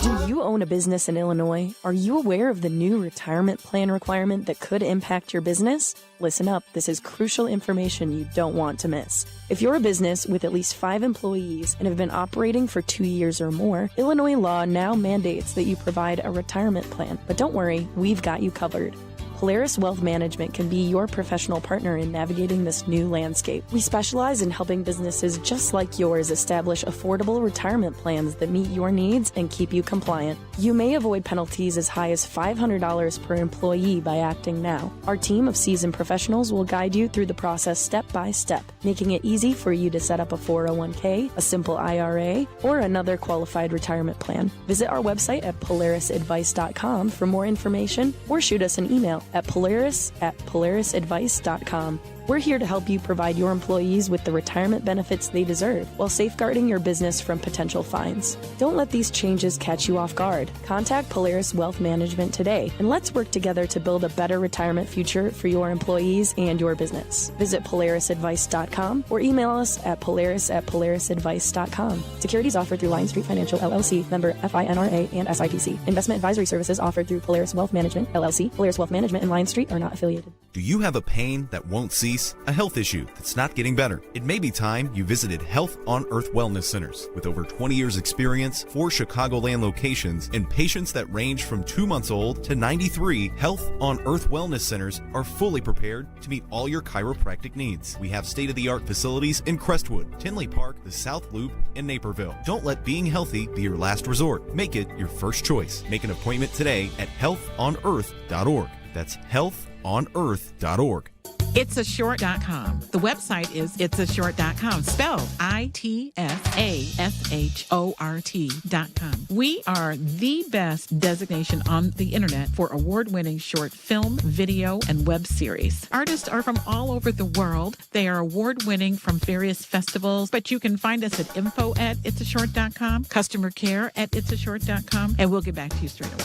Do you own a business in Illinois? Are you aware of the new retirement plan requirement that could impact your business? Listen up, this is crucial information you don't want to miss. If you're a business with at least 5 employees and have been operating for 2 years or more, Illinois law now mandates that you provide a retirement plan. But don't worry, we've got you covered. Polaris Wealth Management can be your professional partner in navigating this new landscape. We specialize in helping businesses just like yours establish affordable retirement plans that meet your needs and keep you compliant. You may avoid penalties as high as $500 per employee by acting now. Our team of seasoned professionals will guide you through the process step by step, making it easy for you to set up a 401k, a simple IRA, or another qualified retirement plan. Visit our website at polarisadvice.com for more information or shoot us an email at polarisadvice.com. We're here to help you provide your employees with the retirement benefits they deserve while safeguarding your business from potential fines. Don't let these changes catch you off guard. Contact Polaris Wealth Management today, and let's work together to build a better retirement future for your employees and your business. Visit polarisadvice.com or email us at polarisadvice.com. Securities offered through Lion Street Financial, LLC, member FINRA and SIPC. Investment advisory services offered through Polaris Wealth Management, LLC. Polaris Wealth Management and Lion Street are not affiliated. Do you have a pain that won't cease? A health issue that's not getting better? It may be time you visited Health on Earth Wellness Centers. With over 20 years experience, 4 Chicagoland locations, and patients that range from 2 months old to 93, Health on Earth Wellness Centers are fully prepared to meet all your chiropractic needs. We have state-of-the-art facilities in Crestwood, Tinley Park, the South Loop, and Naperville. Don't let being healthy be your last resort. Make it your first choice. Make an appointment today at healthonearth.org. That's healthonearth.org. Itsashort.com. The website is itsashort.com, spelled ITSASHORT.com. We are the best designation on the internet for award-winning short film, video, and web series. Artists are from all over the world. They are award-winning from various festivals, but you can find us at info@itsashort.com, customer care at itsashort.com, and we'll get back to you straight away.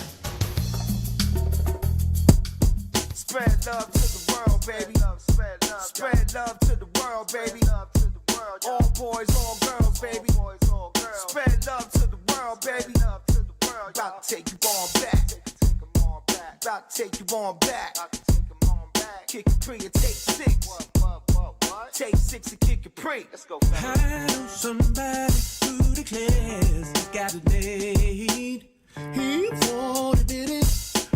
Spread love to the world, baby. Spread love to the world, baby. All boys, all girls, baby. Spread love to the world, baby. About to take you on back. About to take you on back. Kick it pre and take 6. Take 6 and kick it pre. Let's go. I know somebody who declares he's got a date. He won't admit it,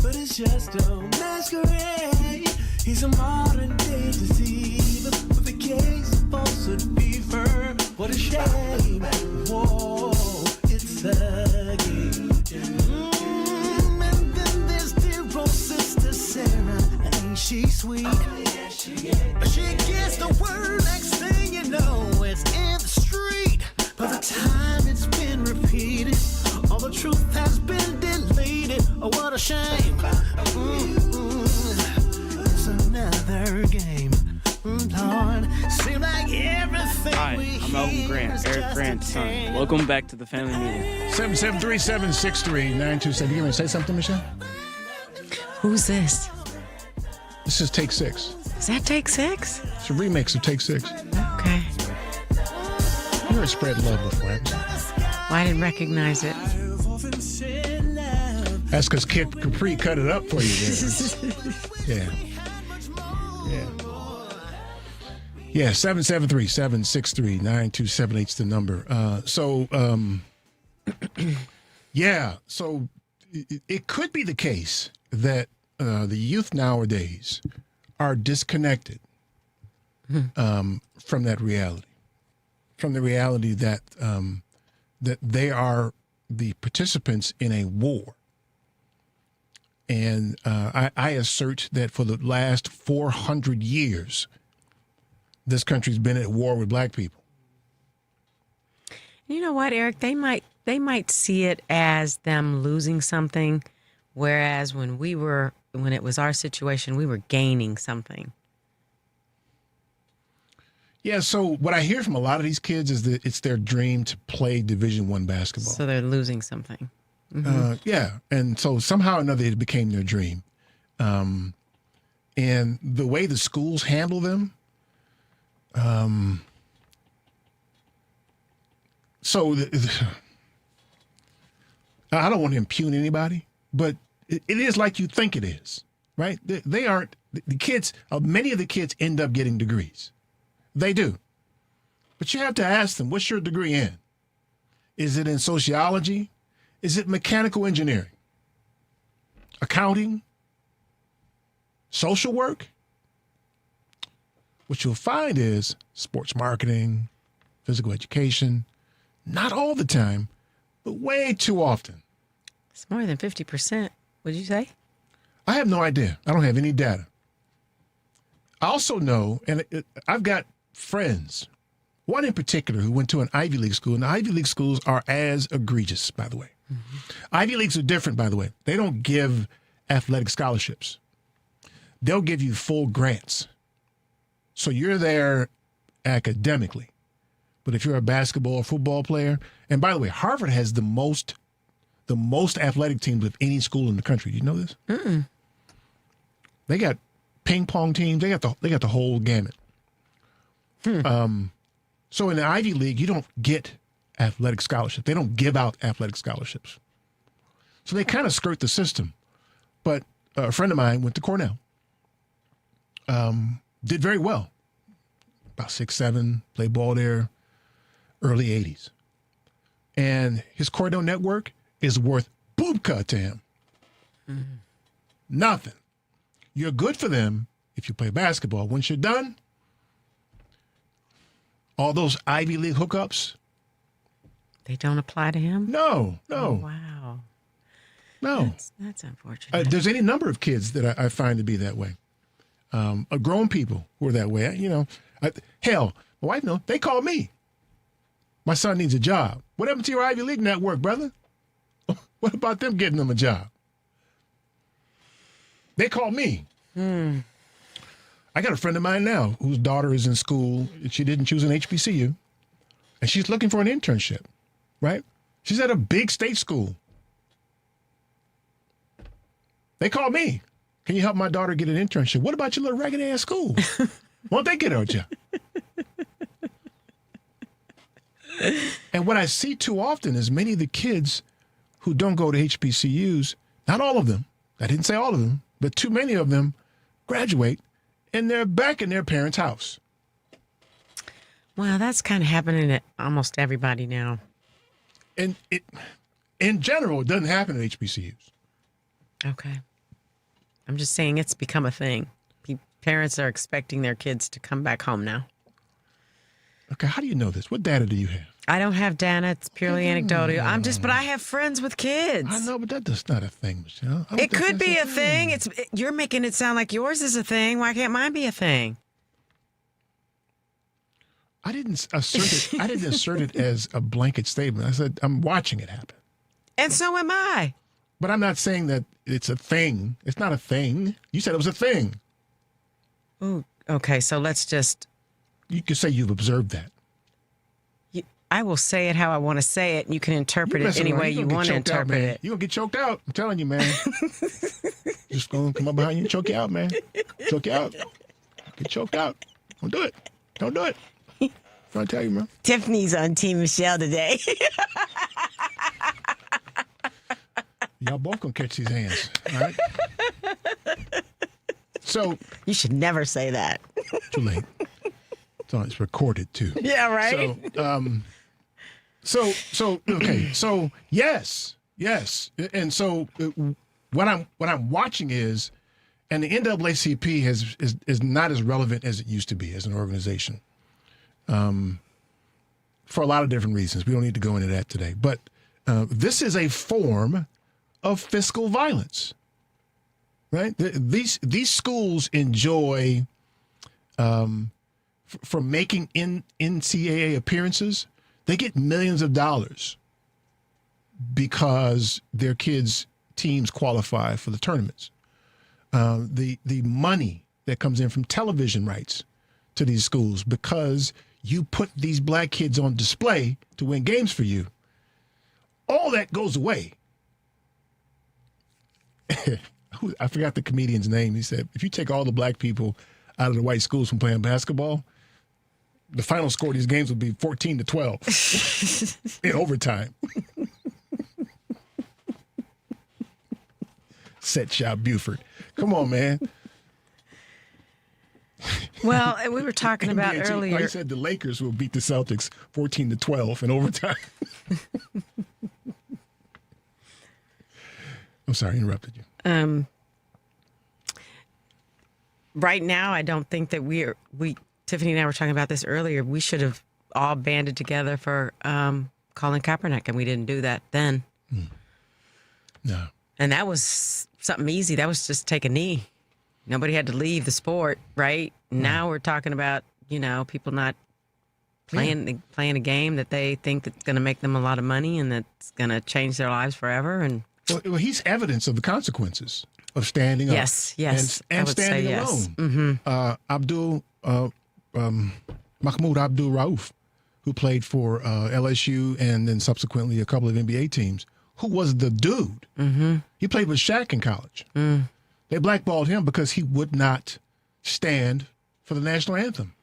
but it's just a masquerade. He's a modern day deceiver with a case of falsehood fever. What a shame. Whoa, it's a game. And then there's dear old sister Sarah. Ain't she sweet? Oh, yeah, she is. She gets the word, next thing you know, it's in the street. By the time it's been repeated, all the truth has been deleted. Oh, what a shame. It's another game. Lord, seem like everything. Hi, I'm Melvin Grant, Eric Grant's son. Welcome back to the family meeting. 773-763-927. You going to say something, Michelle? Who's this? This is Take 6. Is that Take 6? It's a remix of Take 6. Okay. You heard Spread Love before, haven't you? Well, I didn't recognize it. That's because Kid Capri cut it up for you there. Yeah, 773-763-9278 is the number. So it could be the case that the youth nowadays are disconnected from that reality, from the reality that that they are the participants in a war. And I assert that for the last 400 years, this country's been at war with black people. You know what, Eric? They might see it as them losing something, whereas when it was our situation, we were gaining something. Yeah, so what I hear from a lot of these kids is that it's their dream to play Division I basketball. So they're losing something. Mm-hmm. Yeah, and so somehow or another it became their dream. And the way the schools handle them, I don't want to impugn anybody, but it is like you think it is, right? They aren't, the kids, many of the kids end up getting degrees. They do. But you have to ask them, what's your degree in? Is it in sociology? Is it mechanical engineering? Accounting? Social work? What you'll find is sports marketing, physical education, not all the time, but way too often. It's more than 50%, would you say? I have no idea. I don't have any data. I also know, and I've got friends, one in particular who went to an Ivy League school, and the Ivy League schools are as egregious, by the way. Mm-hmm. Ivy Leagues are different, by the way. They don't give athletic scholarships. They'll give you full grants. So you're there academically. But if you're a basketball or football player, and by the way, Harvard has the most athletic teams of any school in the country. Do you know this? Mm-mm. They got ping pong teams. They got the whole gamut. So in the Ivy League, you don't get athletic scholarships. They don't give out athletic scholarships. So they kind of skirt the system. But a friend of mine went to Cornell. Did very well. About 6'7", played ball there, early 80s. And his Cornell network is worth boobka to him. Mm-hmm. Nothing. You're good for them if you play basketball. Once you're done, all those Ivy League hookups. They don't apply to him? No. Oh, wow. No. That's unfortunate. There's any number of kids that I find to be that way. Grown people who are that way. You know, hell, my wife knows. They call me. My son needs a job. What happened to your Ivy League network, brother? What about them getting them a job? They call me. I got a friend of mine now whose daughter is in school. She didn't choose an HBCU, and she's looking for an internship, right? She's at a big state school. They call me. Can you help my daughter get an internship? What about your little ragged-ass school? Won't they get her a job? And what I see too often is many of the kids who don't go to HBCUs, not all of them, I didn't say all of them, but too many of them graduate and they're back in their parents' house. Well, that's kind of happening to almost everybody now. And in general, it doesn't happen at HBCUs. Okay. I'm just saying it's become a thing. Parents are expecting their kids to come back home now. Okay, how do you know this? What data do you have? I don't have data. It's purely anecdotal. But I have friends with kids. I know, but that's not a thing, Michelle. It could be a thing. You're making it sound like yours is a thing. Why can't mine be a thing? I didn't assert it as a blanket statement. I said I'm watching it happen. And so am I. But I'm not saying that it's a thing. It's not a thing. You said it was a thing. Ooh, okay, so let's just... You could say you've observed that. I will say it how I want to say it, and you can interpret it any way you want to interpret it. You're going to get choked out. I'm telling you, man. Just going to come up behind you and choke you out, man. Choke you out. Get choked out. Don't do it. Don't do it. I'm trying to tell you, man. Tiffany's on Team Michelle today. Y'all both going to catch these hands, all right? So you should never say that. Too late. It's recorded too. Yeah, right. So okay. So yes, and so what I'm watching is, and the NAACP is not as relevant as it used to be as an organization, for a lot of different reasons. We don't need to go into that today, but this is a form of fiscal violence. Right? These schools enjoy, for making NCAA appearances, they get millions of dollars because their kids' teams qualify for the tournaments. The money that comes in from television rights to these schools because you put these black kids on display to win games for you, all that goes away. I forgot the comedian's name. He said, if you take all the black people out of the white schools from playing basketball, the final score of these games would be 14-12 in overtime. Set shot Buford. Come on, man. Well, we were talking about earlier. I said the Lakers will beat the Celtics 14-12 in overtime. I'm sorry, I interrupted you. Right now, I don't think that Tiffany and I were talking about this earlier. We should have all banded together for Colin Kaepernick, and we didn't do that then. No. And that was something easy. That was just take a knee. Nobody had to leave the sport, right? Now we're talking about, people not playing a game that they think that's going to make them a lot of money and that's going to change their lives forever. And well, he's evidence of the consequences of standing up. Yes. And standing alone. Mm-hmm. Mahmoud Abdul Rauf, who played for LSU and then subsequently a couple of NBA teams, who was the dude. Mm-hmm. He played with Shaq in college. They blackballed him because he would not stand for the national anthem,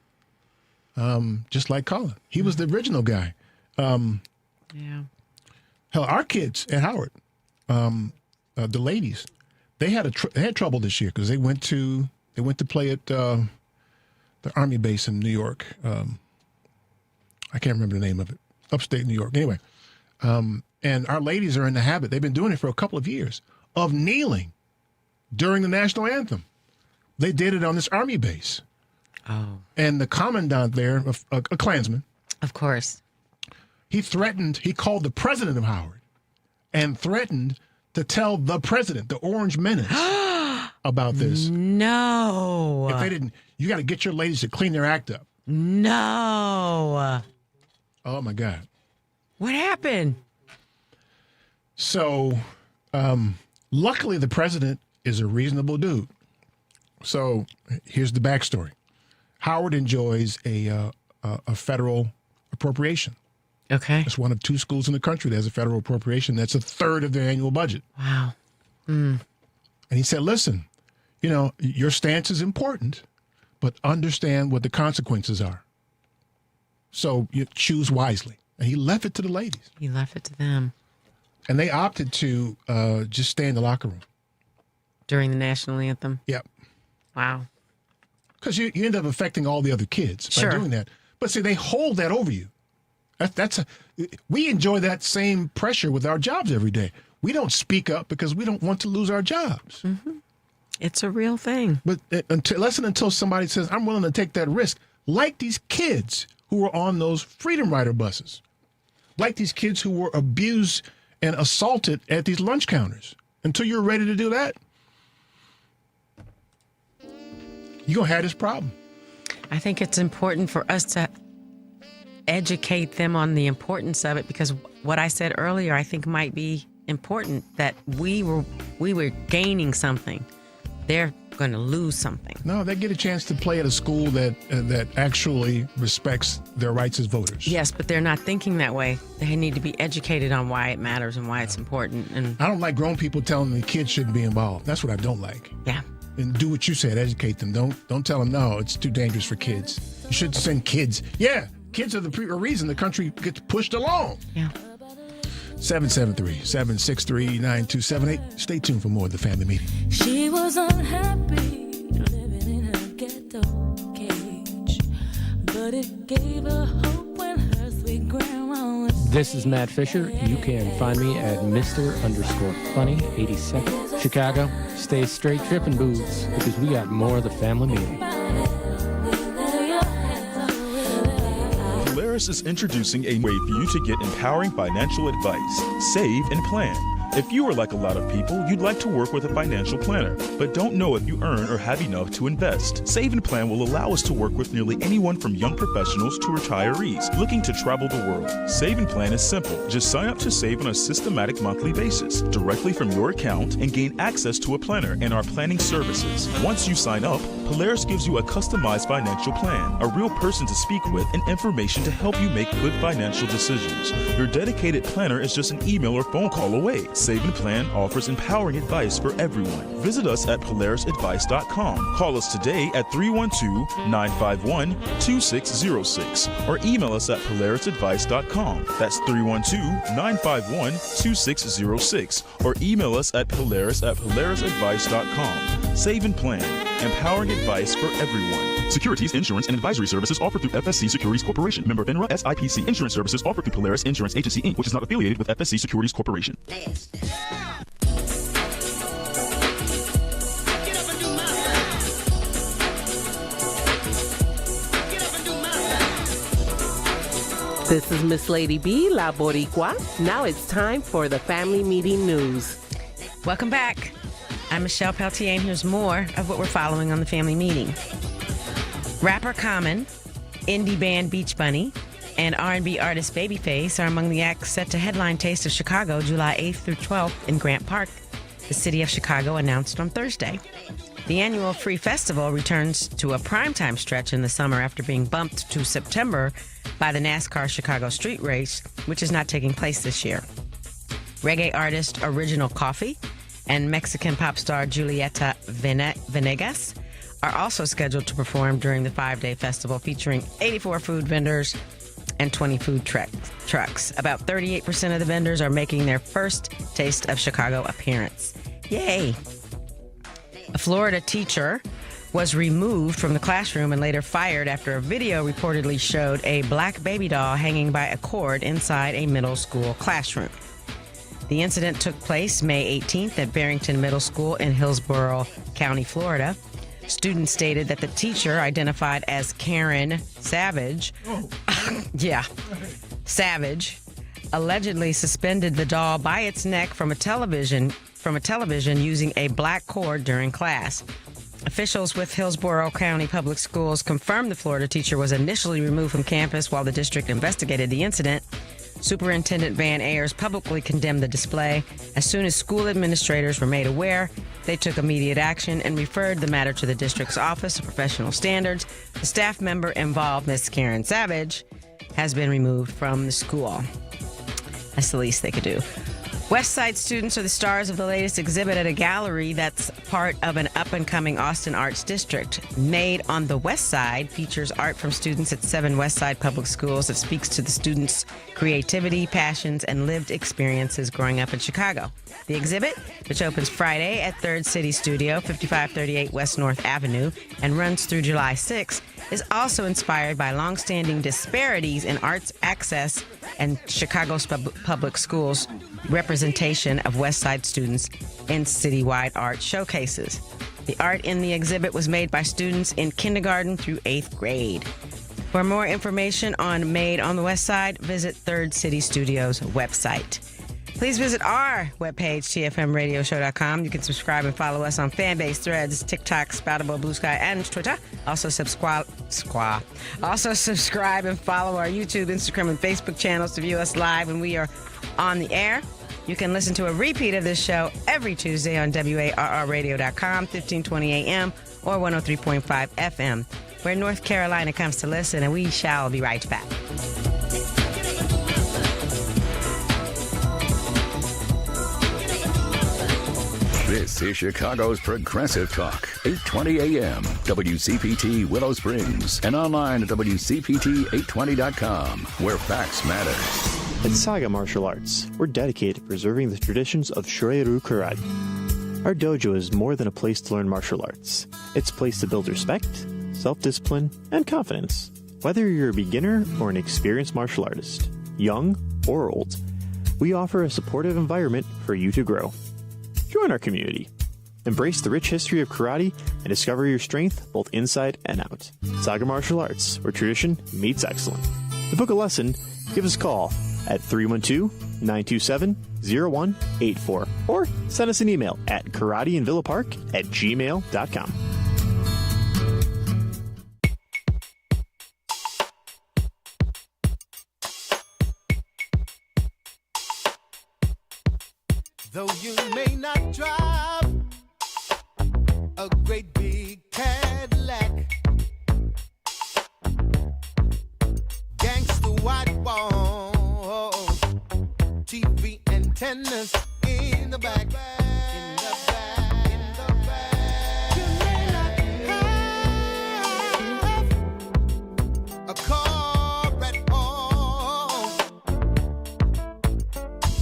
just like Colin. He was the original guy. Hell, our kids at Howard, the ladies, they had trouble this year because they went to play at the Army base in New York. I can't remember the name of it. Upstate New York. Anyway, and our ladies are in the habit. They've been doing it for a couple of years of kneeling during the national anthem. They did it on this Army base. Oh. And the commandant there, a Klansman, of course, he called the president of Howard and threatened to tell the president, the Orange Menace, about this. No. If they didn't, you got to get your ladies to clean their act up. No. Oh, my God. What happened? So, luckily, the president is a reasonable dude. So, here's the backstory. Howard enjoys a federal appropriation. Okay. It's one of two schools in the country that has a federal appropriation that's a third of their annual budget. Wow. And he said, listen, your stance is important, but understand what the consequences are. So you choose wisely. And he left it to the ladies. He left it to them. And they opted to just stay in the locker room. During the national anthem? Yep. Wow. Because you end up affecting all the other kids by doing that. But see, they hold that over you. We enjoy that same pressure with our jobs every day. We don't speak up because we don't want to lose our jobs. Mm-hmm. It's a real thing. But until somebody says, I'm willing to take that risk, like these kids who were on those Freedom Rider buses, like these kids who were abused and assaulted at these lunch counters. Until you're ready to do that, you're going to have this problem. I think it's important for us to educate them on the importance of it, because what I said earlier, I think might be important, that we were gaining something. They're going to lose something. No, they get a chance to play at a school that actually respects their rights as voters. Yes, but they're not thinking that way. They need to be educated on why it matters and why it's important. And I don't like grown people telling the kids shouldn't be involved. That's what I don't like. Yeah. And do what you said, educate them. Don't tell them, no, it's too dangerous for kids. You should send kids. Yeah, kids are the reason the country gets pushed along. Yeah. 773-763-9278. Stay tuned for more of the Family Meeting. She was unhappy living in a ghetto cage, but it gave her hope when her sweet grandma was. This is Matt Fisher. You can find me at Mr_Funny87. Chicago, stay straight tripping boots, because we got more of the Family Meeting. Polaris is introducing a way for you to get empowering financial advice. Save and plan. If you are like a lot of people, you'd like to work with a financial planner, but don't know if you earn or have enough to invest. Save and Plan will allow us to work with nearly anyone from young professionals to retirees looking to travel the world. Save and Plan is simple. Just sign up to save on a systematic monthly basis, directly from your account, and gain access to a planner and our planning services. Once you sign up, Polaris gives you a customized financial plan, a real person to speak with, and information to help you make good financial decisions. Your dedicated planner is just an email or phone call away. Save and Plan offers empowering advice for everyone. Visit us at polarisadvice.com. Call us today at 312-951-2606 or email us at polarisadvice.com. That's 312-951-2606 or email us at polarisadvice.com. Save and Plan, empowering advice for everyone. Securities, insurance, and advisory services offered through FSC Securities Corporation. Member FINRA SIPC. Insurance services offered through Polaris Insurance Agency, Inc., which is not affiliated with FSC Securities Corporation. This is Miss Lady B, La Boricua. Now it's time for the Family Meeting News. Welcome back. I'm Michelle Peltier, and here's more of what we're following on the Family Meeting. Rapper Common, indie band Beach Bunny, and R&B artist Babyface are among the acts set to headline Taste of Chicago July 8th through 12th in Grant Park, the city of Chicago announced on Thursday. The annual free festival returns to a primetime stretch in the summer after being bumped to September by the NASCAR Chicago Street Race, which is not taking place this year. Reggae artist Original Coffee and Mexican pop star Julieta Venegas are also scheduled to perform during the 5-day festival, featuring 84 food vendors and 20 food trucks. About 38% of the vendors are making their first Taste of Chicago appearance. Yay! A Florida teacher was removed from the classroom and later fired after a video reportedly showed a black baby doll hanging by a cord inside a middle school classroom. The incident took place May 18th at Barrington Middle School in Hillsborough County, Florida. Students stated that the teacher, identified as Karen Savage, Savage, allegedly suspended the doll by its neck from a television using a black cord during class. Officials with Hillsborough County Public Schools confirmed the Florida teacher was initially removed from campus while the district investigated the incident. Superintendent Van Ayers publicly condemned the display. As soon as school administrators were made aware, they took immediate action and referred the matter to the district's Office of Professional Standards. The staff member involved, Ms. Karen Savage, has been removed from the school. That's the least they could do. West Side students are the stars of the latest exhibit at a gallery that's part of an up-and-coming Austin Arts District. Made on the West Side features art from students at 7 West Side public schools that speaks to the students' creativity, passions, and lived experiences growing up in Chicago. The exhibit, which opens Friday at Third City Studio, 5538 West North Avenue, and runs through July 6, is also inspired by longstanding disparities in arts access and Chicago's public schools' representation of West Side students in citywide art showcases. The art in the exhibit was made by students in kindergarten through 8th grade. For more information on Made on the West Side, visit Third City Studios website. Please visit our webpage, tfmradioshow.com. You can subscribe and follow us on Fanbase, Threads, TikTok, Spoutable, Blue Sky, and Twitter. Also subscribe and follow our YouTube, Instagram, and Facebook channels to view us live when we are on the air. You can listen to a repeat of this show every Tuesday on WARRradio.com, 1520 AM or 103.5 FM, where North Carolina comes to listen, and we shall be right back. This is Chicago's Progressive Talk, 820 AM, WCPT Willow Springs, and online at WCPT820.com, where facts matter. At Saga Martial Arts, we're dedicated to preserving the traditions of Shorin-ryu Karate. Our dojo is more than a place to learn martial arts. It's a place to build respect, self-discipline, and confidence. Whether you're a beginner or an experienced martial artist, young or old, we offer a supportive environment for you to grow. Join our community. Embrace the rich history of karate and discover your strength both inside and out. Saga Martial Arts, where tradition meets excellence. To book a lesson, give us a call at 312-927-0184 or send us an email at karateinvillapark@gmail.com. Though you may not drive a great big Cadillac, gangster white walls, TV antennas in the back. You may not have a car at all,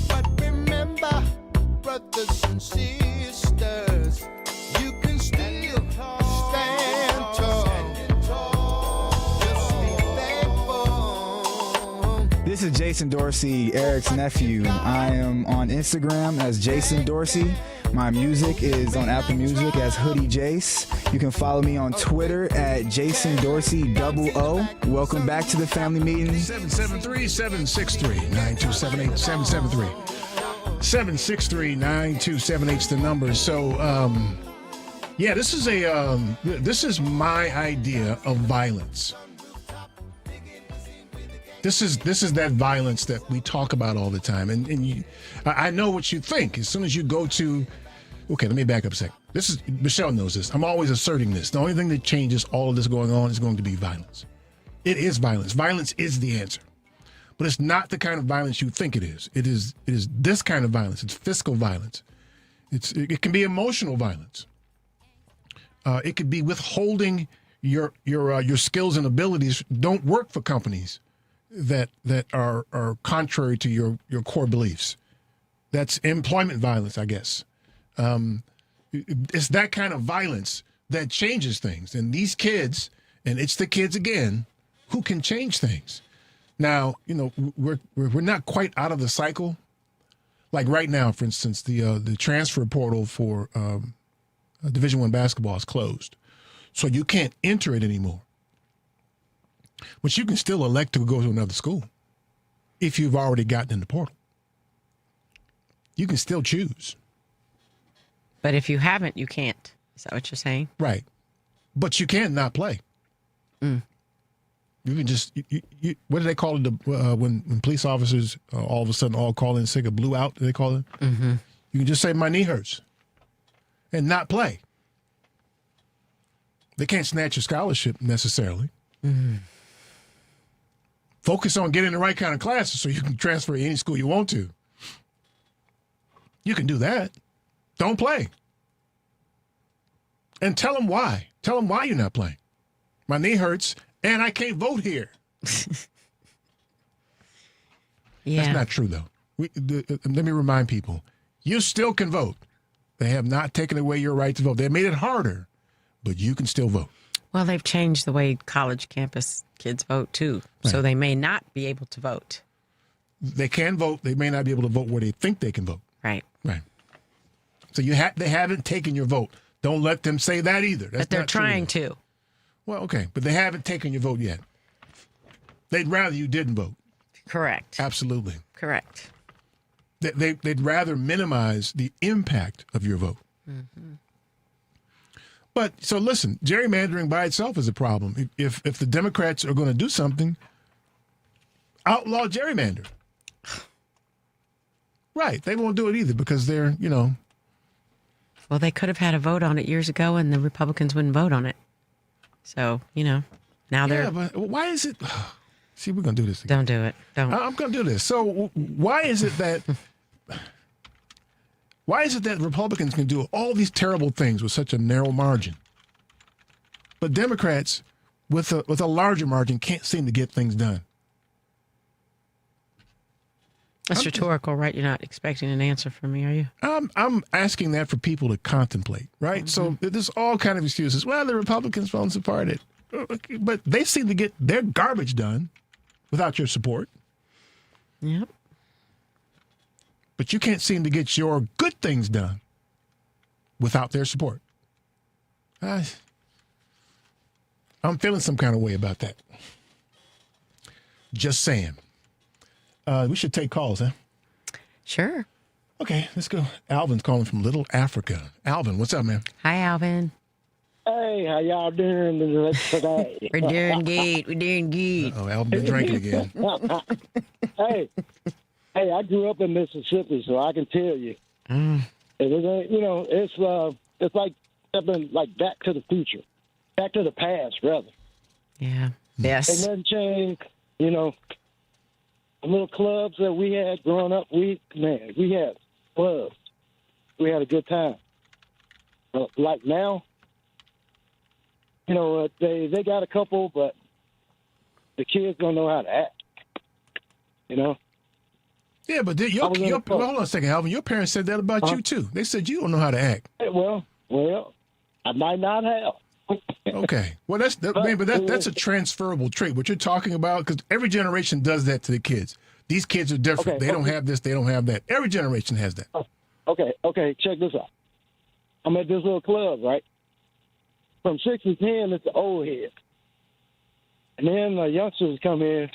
but remember, brothers and sisters, you can still stand tall. Just be thankful. This is Jason Dorsey, Eric's nephew. I am on Instagram as Jason Dorsey. My music is on Apple Music as Hoodie Jace. You can follow me on Twitter at Jason Dorsey 00. Welcome back to the family meeting. 773-763-9278. 763-9278 is the number. So, yeah, this is my idea of violence. This is that violence that we talk about all the time. And I know what you think. As soon as you go to, okay, let me back up a second. Michelle knows this. I'm always asserting this. The only thing that changes all of this going on is going to be violence. It is violence. Violence is the answer. But it's not the kind of violence you think it is. It is this kind of violence. It's physical violence. It can be emotional violence. It could be withholding your skills and abilities don't work for companies that are contrary to your core beliefs. That's employment violence, I guess. It's that kind of violence that changes things. And these kids, and it's the kids again, who can change things. Now, we're not quite out of the cycle. Like right now, for instance, the transfer portal for Division I basketball is closed, so you can't enter it anymore. But you can still elect to go to another school if you've already gotten in the portal. You can still choose. But if you haven't, you can't. Is that what you're saying? Right. But you can't not play. Mm. You can just, what do they call it when police officers all of a sudden all call in sick, a blue out, do they call it? Mm-hmm. You can just say, my knee hurts, and not play. They can't snatch your scholarship necessarily. Mm-hmm. Focus on getting the right kind of classes so you can transfer to any school you want to. You can do that. Don't play. And tell them why. Tell them why you're not playing. My knee hurts, and I can't vote here. Yeah. That's not true, though. Let me remind people, you still can vote. They have not taken away your right to vote. They made it harder, but you can still vote. Well, they've changed the way college campus kids vote, too. Right. So they may not be able to vote. They can vote. They may not be able to vote where they think they can vote. Right. Right. So they haven't taken your vote. Don't let them say that either. That's But they're not true trying either. to. Well, okay, but they haven't taken your vote yet. They'd rather you didn't vote. Correct. Absolutely. Correct. They'd rather minimize the impact of your vote. Mm-hmm. But so listen, gerrymandering by itself is a problem. If the Democrats are going to do something, outlaw gerrymander. Right. They won't do it either because they're, Well, they could have had a vote on it years ago and the Republicans wouldn't vote on it. So, now they're... Yeah, but why is it... See, we're going to do this again. Don't do it. Don't. I'm going to do this. So why is it that... Why is it that Republicans can do all these terrible things with such a narrow margin, but Democrats with a larger margin can't seem to get things done? That's rhetorical, right? You're not expecting an answer from me, are you? I'm asking that for people to contemplate, right? Mm-hmm. So there's all kind of excuses. Well, the Republicans won't support it, but they seem to get their garbage done without your support. Yep. But you can't seem to get your good things done without their support. I'm feeling some kind of way about that. Just saying. We should take calls, huh? Sure. Okay, let's go. Alvin's calling from Little Africa. Alvin, what's up, man? Hi, Alvin. Hey, how y'all doing today? We're doing good. We're doing good. Oh, Alvin been drinking again. Hey, I grew up in Mississippi, so I can tell you. It's like stepping back to the future, back to the past, rather. Yeah. Yes. And nothing changed. The little clubs that we had growing up, we had clubs. We had a good time. Like now, they got a couple, but the kids don't know how to act. Yeah, but hold on a second, Alvin. Your parents said that about you, too. They said you don't know how to act. Well, I might not have. Okay. Well, that's a transferable trait. What you're talking about, because every generation does that to the kids. These kids are different. Okay, they don't have this. They don't have that. Every generation has that. Okay. Check this out. I'm at this little club, right? From 6 to 10, it's the old head. And then the youngsters come in,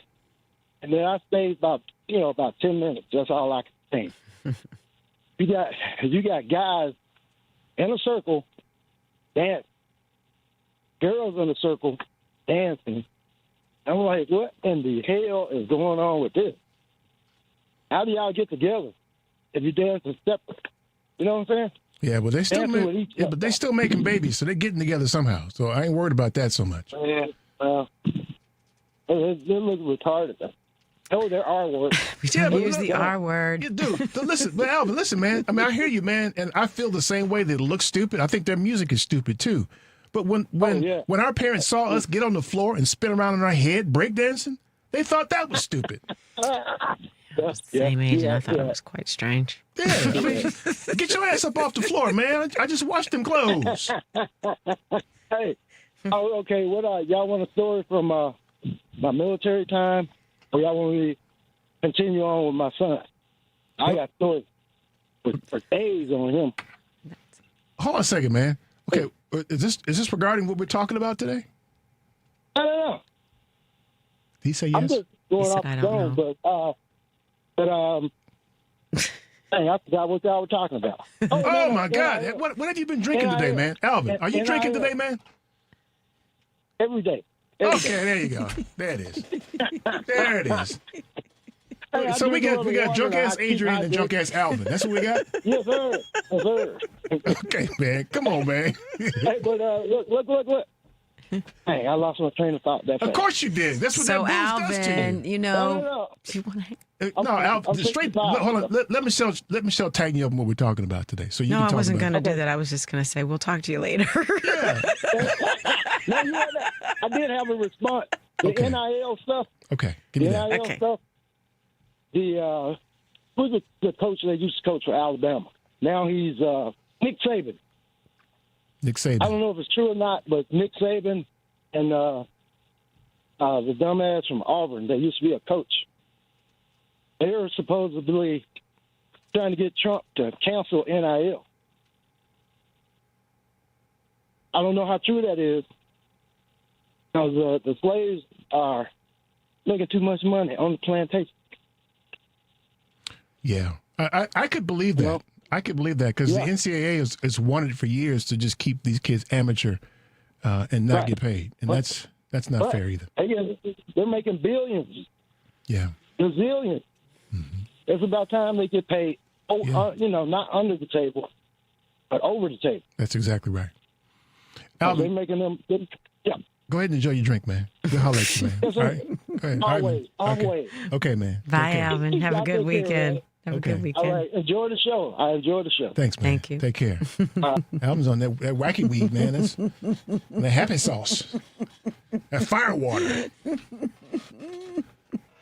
and then I stayed about 10 minutes. That's all I can think. You got guys in a circle dancing, girls in a circle dancing. I'm like, what in the hell is going on with this? How do y'all get together if you dance separate? You know what I'm saying? Yeah, well, they still making babies, so they're getting together somehow. So I ain't worried about that so much. Yeah, they look retarded, though. Oh, there are words. Use the R word. You do. But Alvin, listen, man. I mean, I hear you, man, and I feel the same way. They look stupid. I think their music is stupid too. But when our parents saw us get on the floor and spin around in our head breakdancing, they thought that was stupid. Same age, and I thought it was quite strange. Yeah, I mean, get your ass up off the floor, man. I just washed them clothes. Hey, okay. What y'all want a story from my military time? Or y'all want me to continue on with my son? I got stories for days on him. Hold on a second, man. Okay, is this regarding what we're talking about today? I don't know. Did he say yes? I'm just going off the dome, dang, I forgot what y'all were talking about. Oh my God! What have you been drinking today, man? Alvin, are you drinking today, man? Every day. Okay, there you go. There it is. There it is. So we got drunk ass Adrian and drunk ass Alvin. That's what we got? Yes, sir. Yes, sir. Okay, man. Come on, man. Hey, but look. Hey, I lost my train of thought. That Of course you did. That's what So that booze does to you. Alvin, you know, do you want to? No, Al, straight. Hold on. Let Michelle tighten you up on what we're talking about today. So you No, can I talk wasn't about going to do that. I was just going to say we'll talk to you later. No, I did have a response. The NIL stuff. Okay, give me The that. NIL stuff. Who's the coach that used to coach for Alabama? Now he's Nick Saban. Nick Saban. I don't know if it's true or not, but Nick Saban and the dumbass from Auburn that used to be a coach, they were supposedly trying to get Trump to cancel NIL. I don't know how true that is, because the slaves are making too much money on the plantation. Yeah, I could believe that. I could believe that because the NCAA has wanted for years to just keep these kids amateur and not get paid, and that's not fair either. Again, they're making billions. Yeah, gazillions. It's about time they get paid. Not under the table, but over the table. That's exactly right. Alvin, they're making them. Yeah. Go ahead and enjoy your drink, man. We'll holler at you, man. Yes, All right. Go ahead. Always. Okay. Okay, man. Bye, Take care. Alvin. Have a good weekend. Have a good weekend. All right. Enjoy the show. I enjoy the show. Thanks, man. Thank you. Take care. Alvin's on that wacky weed, man. That's that happy sauce. That fire water.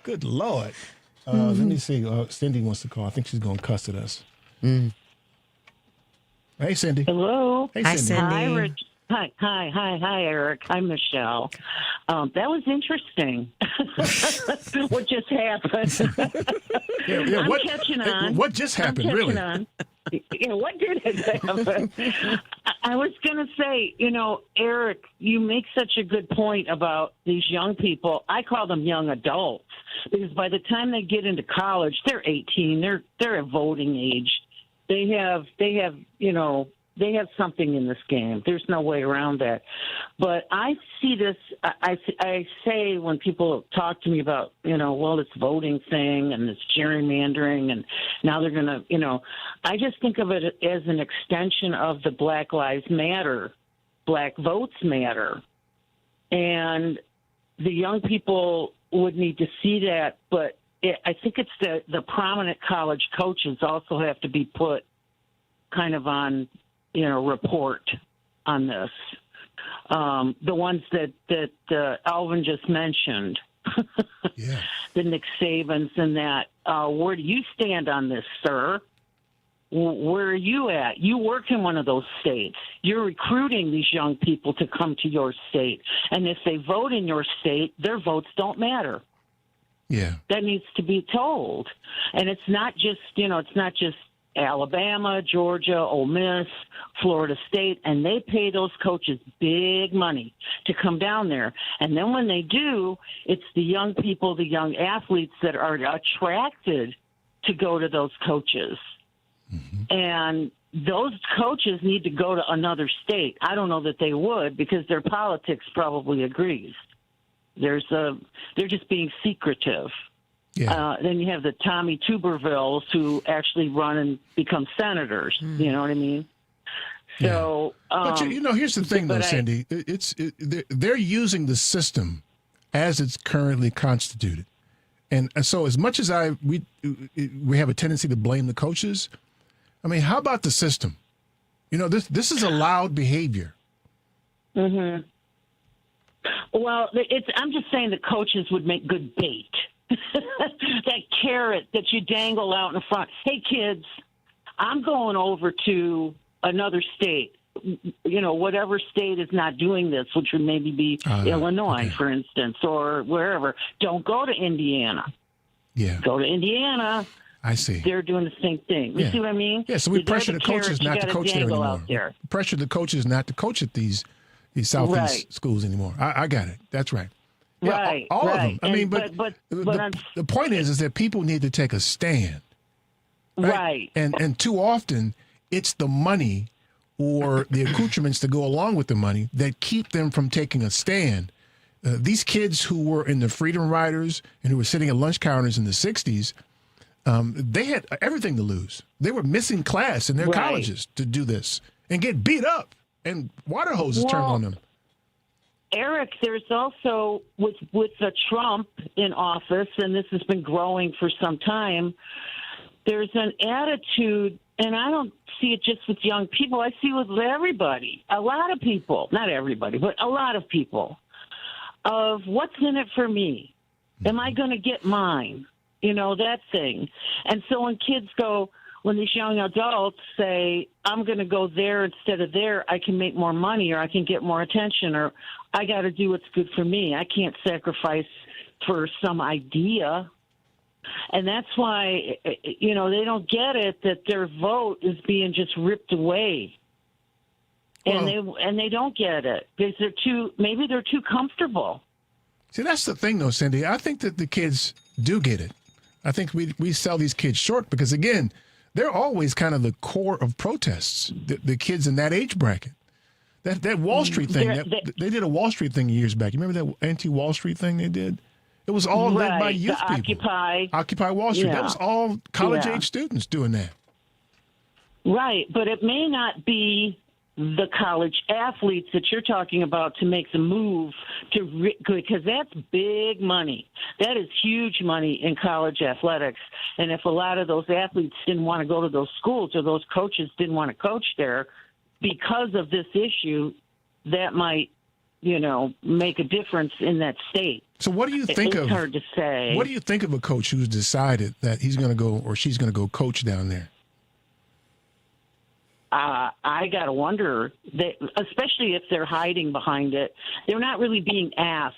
Good Lord. Let me see. Cindy wants to call. I think she's going to cuss at us. Hey, Cindy. Hello. Hey, Cindy. Hi, Rich. Hi, Eric. Hi, Michelle. That was interesting. What just happened? I'm catching on. What just happened, I'm really? On. What did happen? I was going to say, Eric, you make such a good point about these young people. I call them young adults because by the time they get into college, they're 18. They're at voting age. They have something in this game. There's no way around that. But I see this, I say when people talk to me about, this voting thing and this gerrymandering and now they're going to, I just think of it as an extension of the Black Lives Matter, Black Votes Matter. And the young people would need to see that, but I think it's the prominent college coaches also have to be put kind of on, report on this. The ones that Alvin just mentioned, the Nick Sabans and that. Where do you stand on this, sir? Where are you at? You work in one of those states. You're recruiting these young people to come to your state. And if they vote in your state, their votes don't matter. Yeah. That needs to be told. And it's not just, Alabama, Georgia, Ole Miss, Florida State, and they pay those coaches big money to come down there. And then when they do, it's the young people, the young athletes that are attracted to go to those coaches. And those coaches need to go to another state. I don't know that they would because their politics probably agrees. They're just being secretive. Yeah. Then you have the Tommy Tubervilles who actually run and become senators. You know what I mean? So, but here's the thing, though, Cindy. They're using the system as it's currently constituted, and so as much as we have a tendency to blame the coaches. I mean, how about the system? This is allowed behavior. Mm-hmm. Well, I'm just saying the coaches would make good bait. That carrot that you dangle out in front. Hey, kids, I'm going over to another state. Whatever state is not doing this, which would maybe be Illinois, for instance, or wherever. Don't go to Indiana. Yeah. Go to Indiana. I see. They're doing the same thing. You see what I mean? Yeah, so we pressure the coaches not to coach there anymore. Pressure the coaches not to coach at these Southeast schools anymore. I got it. That's right. Yeah, right. All of them. I mean, but the point is that people need to take a stand. Right. And too often, it's the money or the accoutrements to go along with the money that keep them from taking a stand. These kids who were in the Freedom Riders and who were sitting at lunch counters in the 60s, they had everything to lose. They were missing class in their colleges to do this and get beat up and water hoses turned on them. Eric, there's also with the Trump in office, and this has been growing for some time, there's an attitude, and I don't see it just with young people. I see it with everybody, a lot of people, not everybody, but a lot of people, of what's in it for me? Am I going to get mine? You know, that thing. And so when kids go, when these young adults say, I'm going to go there instead of there, I can make more money or I can get more attention or I got to do what's good for me. I can't sacrifice for some idea. And that's why, you know, they don't get it that their vote is being just ripped away. And they don't get it because maybe they're too comfortable. See, that's the thing, though, Cindy. I think that the kids do get it. I think we sell these kids short because, again, they're always kind of the core of protests, the kids in that age bracket. That Wall Street thing, they did a Wall Street thing years back. You remember that anti-Wall Street thing they did? It was all led by youth people. Occupy Wall Street. Yeah. That was all college-age students doing that. Right, but it may not be the college athletes that you're talking about to make the move because that's big money. That is huge money in college athletics. And if a lot of those athletes didn't want to go to those schools or those coaches didn't want to coach there because of this issue, that might, you know, make a difference in that state. So what do you think of? It's hard to say. What do you think of a coach who's decided that he's going to go or she's going to go coach down there? I got to wonder, especially if they're hiding behind it, they're not really being asked,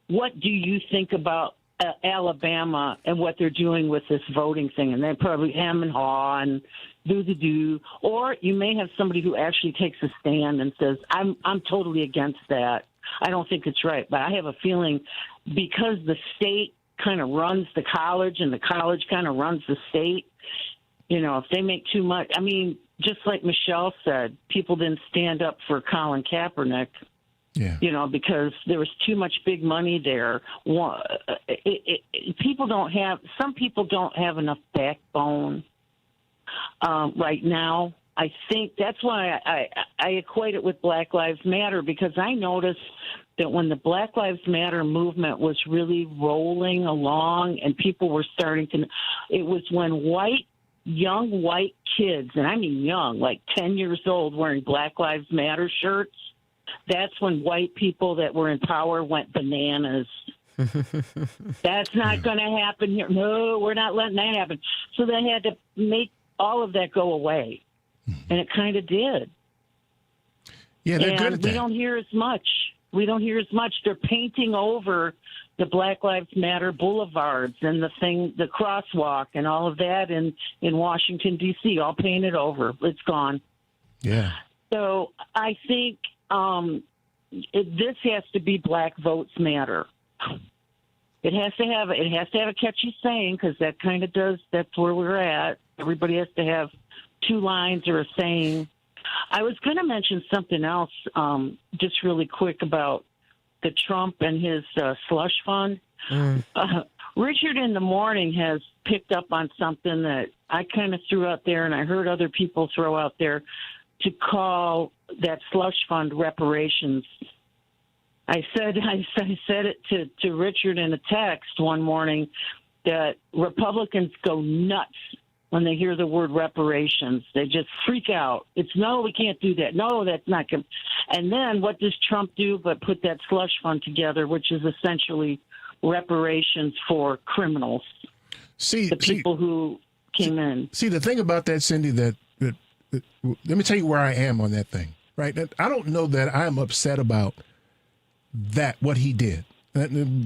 what do you think about Alabama and what they're doing with this voting thing? And they probably hem and haw and do. Or you may have somebody who actually takes a stand and says, I'm totally against that. I don't think it's right. But I have a feeling because the state kind of runs the college and the college kind of runs the state, you know, if they make too much, I mean, just like Michelle said, people didn't stand up for Colin Kaepernick, you know, because there was too much big money there. Some people don't have enough backbone right now. I think that's why I equate it with Black Lives Matter, because I noticed that when the Black Lives Matter movement was really rolling along and people were starting to, it was when young white kids, and I mean young, like 10 years old, wearing Black Lives Matter shirts, that's when white people that were in power went bananas. That's not going to happen here. No, we're not letting that happen. So they had to make all of that go away. And it kind of did. Yeah, they're good at that. We don't hear as much. They're painting over the Black Lives Matter boulevards and the crosswalk and all of that in Washington, D.C., all painted over. It's gone. Yeah. So I think this has to be Black Votes Matter. It has to have a catchy saying, because that kind of does. That's where we're at. Everybody has to have two lines or a saying. I was going to mention something else, just really quick about the Trump and his slush fund. Richard in the Morning has picked up on something that I kind of threw out there, and I heard other people throw out there, to call that slush fund reparations. I said it to Richard in a text one morning that Republicans go nuts when they hear the word reparations. They just freak out. It's, no, we can't do that. No, that's not good. And then what does Trump do but put that slush fund together, which is essentially reparations for criminals, the people who came in. See, the thing about that, Cindy, that let me tell you where I am on that thing, right? I don't know that I'm upset about that, what he did.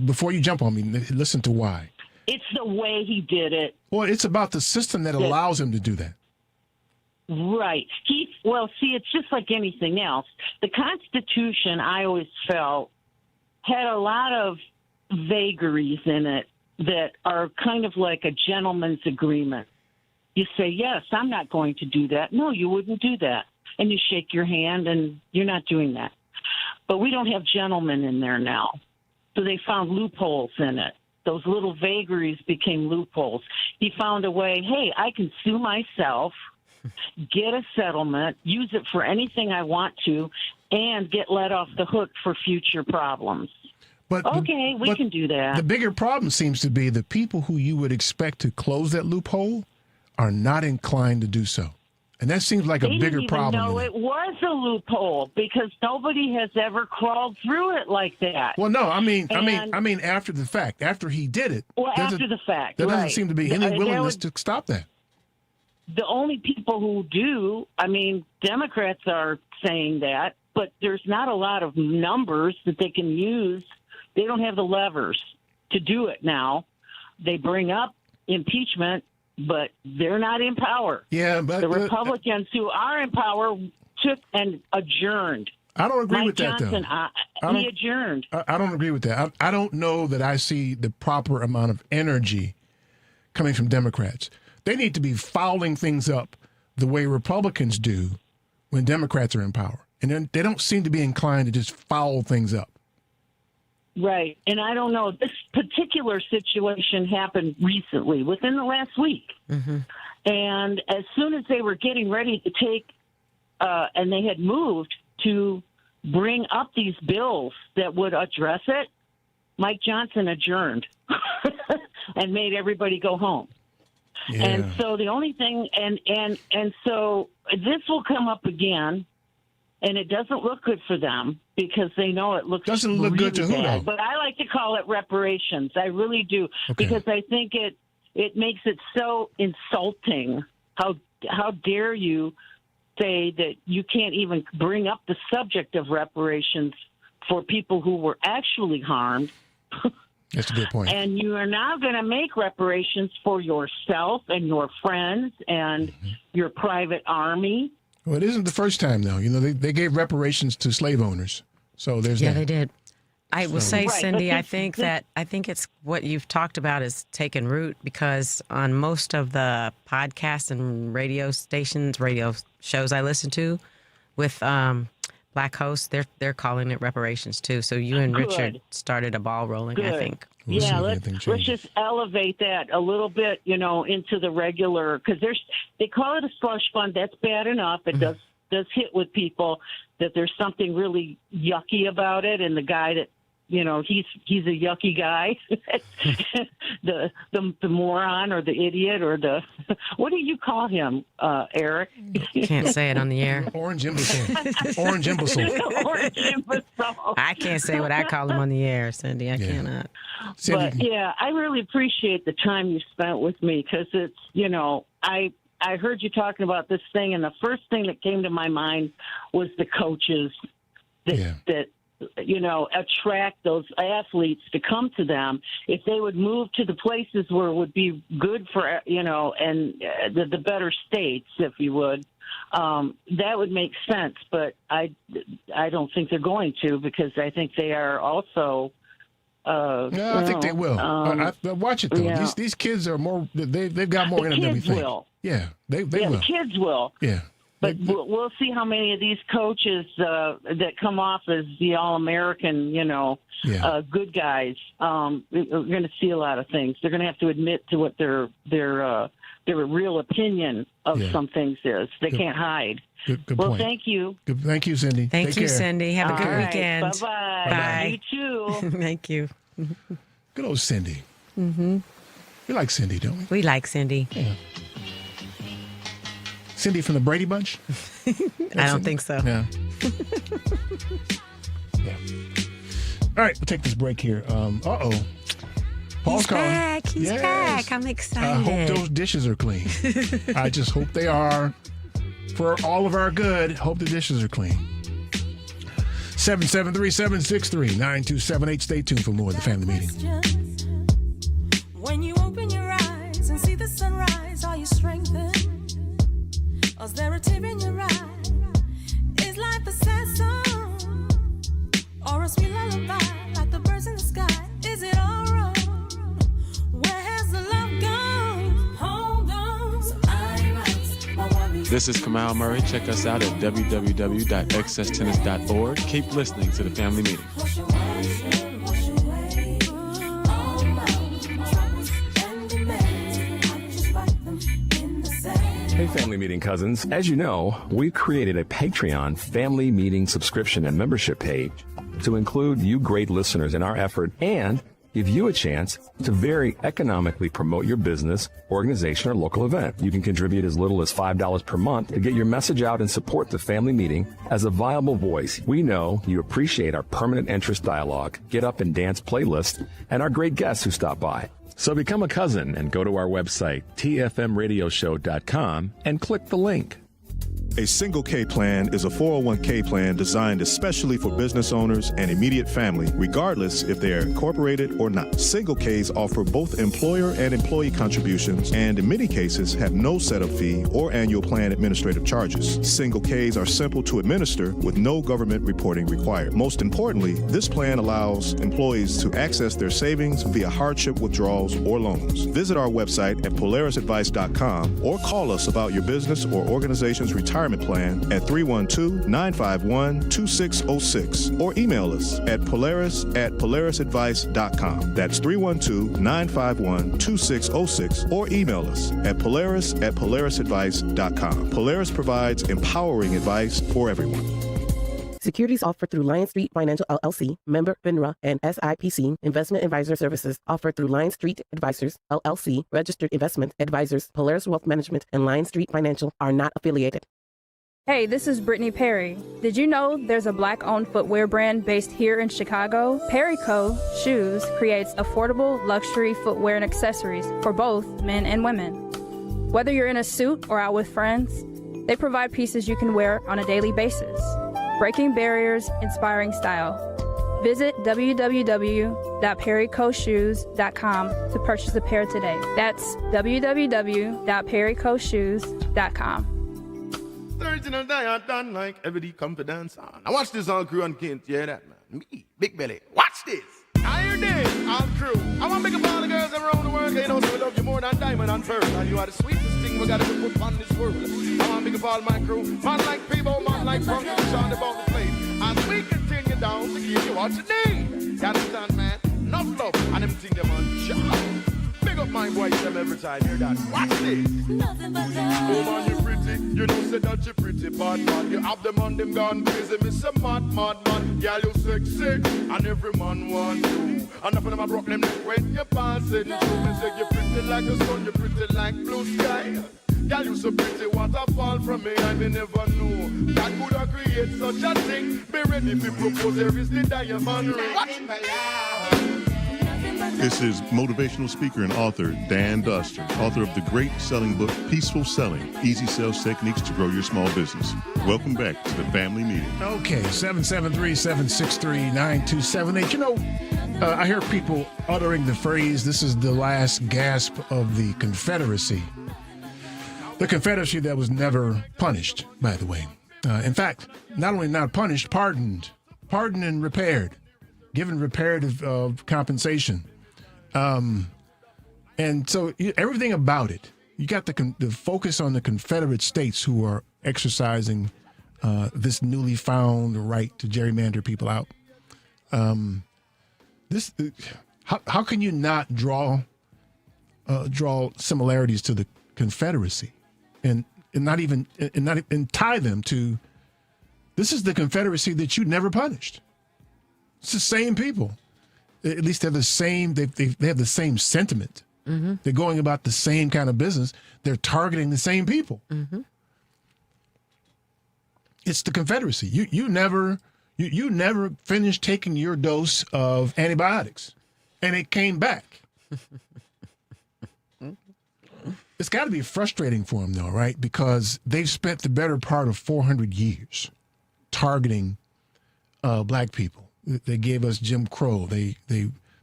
Before you jump on me, listen to why. It's the way he did it. Well, it's about the system that allows him to do that. Right. It's just like anything else. The Constitution, I always felt, had a lot of vagaries in it that are kind of like a gentleman's agreement. You say, yes, I'm not going to do that. No, you wouldn't do that. And you shake your hand, and you're not doing that. But we don't have gentlemen in there now. So they found loopholes in it. Those little vagaries became loopholes. He found a way, hey, I can sue myself, get a settlement, use it for anything I want to, and get let off the hook for future problems. But we can do that. The bigger problem seems to be the people who you would expect to close that loophole are not inclined to do so. And that seems like a bigger problem. They didn't even know it was a loophole because nobody has ever crawled through it like that. Well, no, I mean after the fact, after he did it. Well, after the fact, there doesn't right. seem to be any willingness to stop that. The only people who do, Democrats are saying that, but there's not a lot of numbers that they can use. They don't have the levers to do it now. They bring up impeachment, but they're not in power. Yeah, but the Republicans who are in power took and adjourned. I don't agree Mike with that, Johnson, though. He adjourned. I don't agree with that. I don't know that I see the proper amount of energy coming from Democrats. They need to be fouling things up the way Republicans do when Democrats are in power. And then they don't seem to be inclined to just foul things up. Right. And I don't know. This particular situation happened recently, within the last week. Mm-hmm. And as soon as they were getting ready to take, and they had moved to bring up these bills that would address it, Mike Johnson adjourned and made everybody go home. Yeah. And so the only thing, and so this will come up again, and it doesn't look good for them because they know it looks doesn't look really good to who, bad. though? But I like to call it reparations. I really do, because I think it makes it so insulting. How dare you say that you can't even bring up the subject of reparations for people who were actually harmed? That's a good point. And you are now going to make reparations for yourself and your friends and your private army. Well, it isn't the first time, though. You know, they gave reparations to slave owners. So there's that. Yeah, they did. I will say, Right, Cindy, but I think it's what you've talked about is taken root, because on most of the podcasts and radio stations, radio shows I listen to with Black hosts, they're calling it reparations too. So you and Good. Richard started a ball rolling, I Good. think. Yeah, let's just elevate that a little bit, into the regular, because they call it a slush fund. That's bad enough. It does hit with people that there's something really yucky about it, and the guy that he's a yucky guy, the moron or the idiot or the what do you call him, Eric? Can't say it on the air. Orange imbecile. Orange imbecile. Orange imbecile. I can't say what I call him on the air, Cindy. I cannot. But yeah, I really appreciate the time you spent with me, because it's I heard you talking about this thing, and the first thing that came to my mind was the coaches that attract those athletes to come to them. If they would move to the places where it would be good for, and the better states, if you would, that would make sense. But I don't think they're going to, because I think they are also. I think they will. Watch it though. Yeah. These kids are more. They've got more in them than we kids think. will. Yeah, they will. The kids will. Yeah. But we'll see how many of these coaches that come off as the All-American, good guys. We're going to see a lot of things. They're going to have to admit to what their real opinion of some things is. They can't hide. Good well, point. thank you. Thank you, Cindy. Thank Take you, care. Cindy. Have a good All right, weekend. Bye-bye. Bye. You too. Thank you. Good old Cindy. Mm-hmm. We like Cindy, don't we? We like Cindy. Yeah. Cindy from the Brady Bunch? I don't think so. Yeah. Yeah. All right, we'll take this break here. Uh-oh. Paul's He's calling. back. He's Yes. back. I'm excited. I hope those dishes are clean. I just hope they are. For all of our good, hope the dishes are clean. 773-763-9278. Stay tuned for more of the family meeting. When you open your eyes and see the sunrise, are you strengthened? Or is there a tear in your eye? Is life a sad song? Or a sweet lullaby like the birds in the sky? Is it all wrong? Where has the love gone? Hold on, so I rise. My worries. This is Kamal Murray. Check us out at www.excesstennis.org. Keep listening to the family meeting. Wash away all my troubles and demands. I just write them in the sand. Hey Family Meeting cousins. As you know, we created a Patreon Family Meeting subscription and membership page to include you great listeners in our effort and give you a chance to very economically promote your business, organization, or local event. You can contribute as little as $5 per month to get your message out and support the Family Meeting as a viable voice. We know you appreciate our permanent interest dialogue, get up and dance playlist, and our great guests who stop by. So become a cousin and go to our website, tfmradioshow.com, and click the link. A Single K plan is a 401k plan designed especially for business owners and immediate family, regardless if they are incorporated or not. Single Ks offer both employer and employee contributions and in many cases have no setup fee or annual plan administrative charges. Single Ks are simple to administer with no government reporting required. Most importantly, this plan allows employees to access their savings via hardship withdrawals or loans. Visit our website at polarisadvice.com or call us about your business or organization's retirement plan at 312-951-2606 or email us at polaris@polarisadvice.com. That's 312-951-2606 or email us at polaris@polarisadvice.com. Polaris provides empowering advice for everyone. Securities offered through Lion Street Financial LLC, member FINRA, and SIPC. Investment advisor services offered through Lion Street Advisors LLC, registered investment advisors. Polaris Wealth Management and Lion Street Financial are not affiliated. Hey, this is Brittany Perry. Did you know there's a Black-owned footwear brand based here in Chicago? Perry Co. Shoes creates affordable luxury footwear and accessories for both men and women. Whether you're in a suit or out with friends, they provide pieces you can wear on a daily basis. Breaking barriers, inspiring style. Visit www.perrycoshoes.com to purchase a pair today. That's www.perrycoshoes.com. Original diet done like every confidence on. Now watch this all crew and can't hear that, man. Me, Big Belly. Watch this. I hear this, all crew. I want to make a all the girls around the world. They know so we love you more than diamond and pearl. And you are the sweetest thing we got to put on this world. I want to make a all my crew. Man like Peebo, man like Punk, on about the place. As we continue down to give you what you need. You understand, man? Enough love and them thing them on job. Big up my boys them every time. Hear that? Watch this. Nothing but love. Oh man, you pretty. You know say that you pretty bad man. You have them on them gone crazy. Me say mad man. Girl you sexy and every man want you. And up in my Brooklyn when you pass it. You me say you pretty like the sun. You pretty like blue sky. Girl you so pretty. What a fall from me. I may never know that could have created such a thing. Be ready to propose. There is the diamond ring. Watch my love. This is motivational speaker and author Dan Duster, author of the great-selling book Peaceful Selling, Easy Sales Techniques to Grow Your Small Business. Welcome back to the Family Meeting. Okay, 773-763-9278. You know, I hear people uttering the phrase, this is the last gasp of the Confederacy. The Confederacy that was never punished, by the way. In fact, not only not punished, pardoned and repaired, given reparative compensation. And so everything about it, you got the focus on the Confederate states who are exercising this newly found right to gerrymander people out. How can you not draw similarities to the Confederacy and tie them to this is the Confederacy that you never punished? It's the same people. At least they're the same. They have the same sentiment. Mm-hmm. They're going about the same kind of business. They're targeting the same people. Mm-hmm. It's the Confederacy. You never finished taking your dose of antibiotics, and it came back. It's got to be frustrating for them, though, right? Because they've spent the better part of 400 years targeting black people. They gave us Jim Crow. They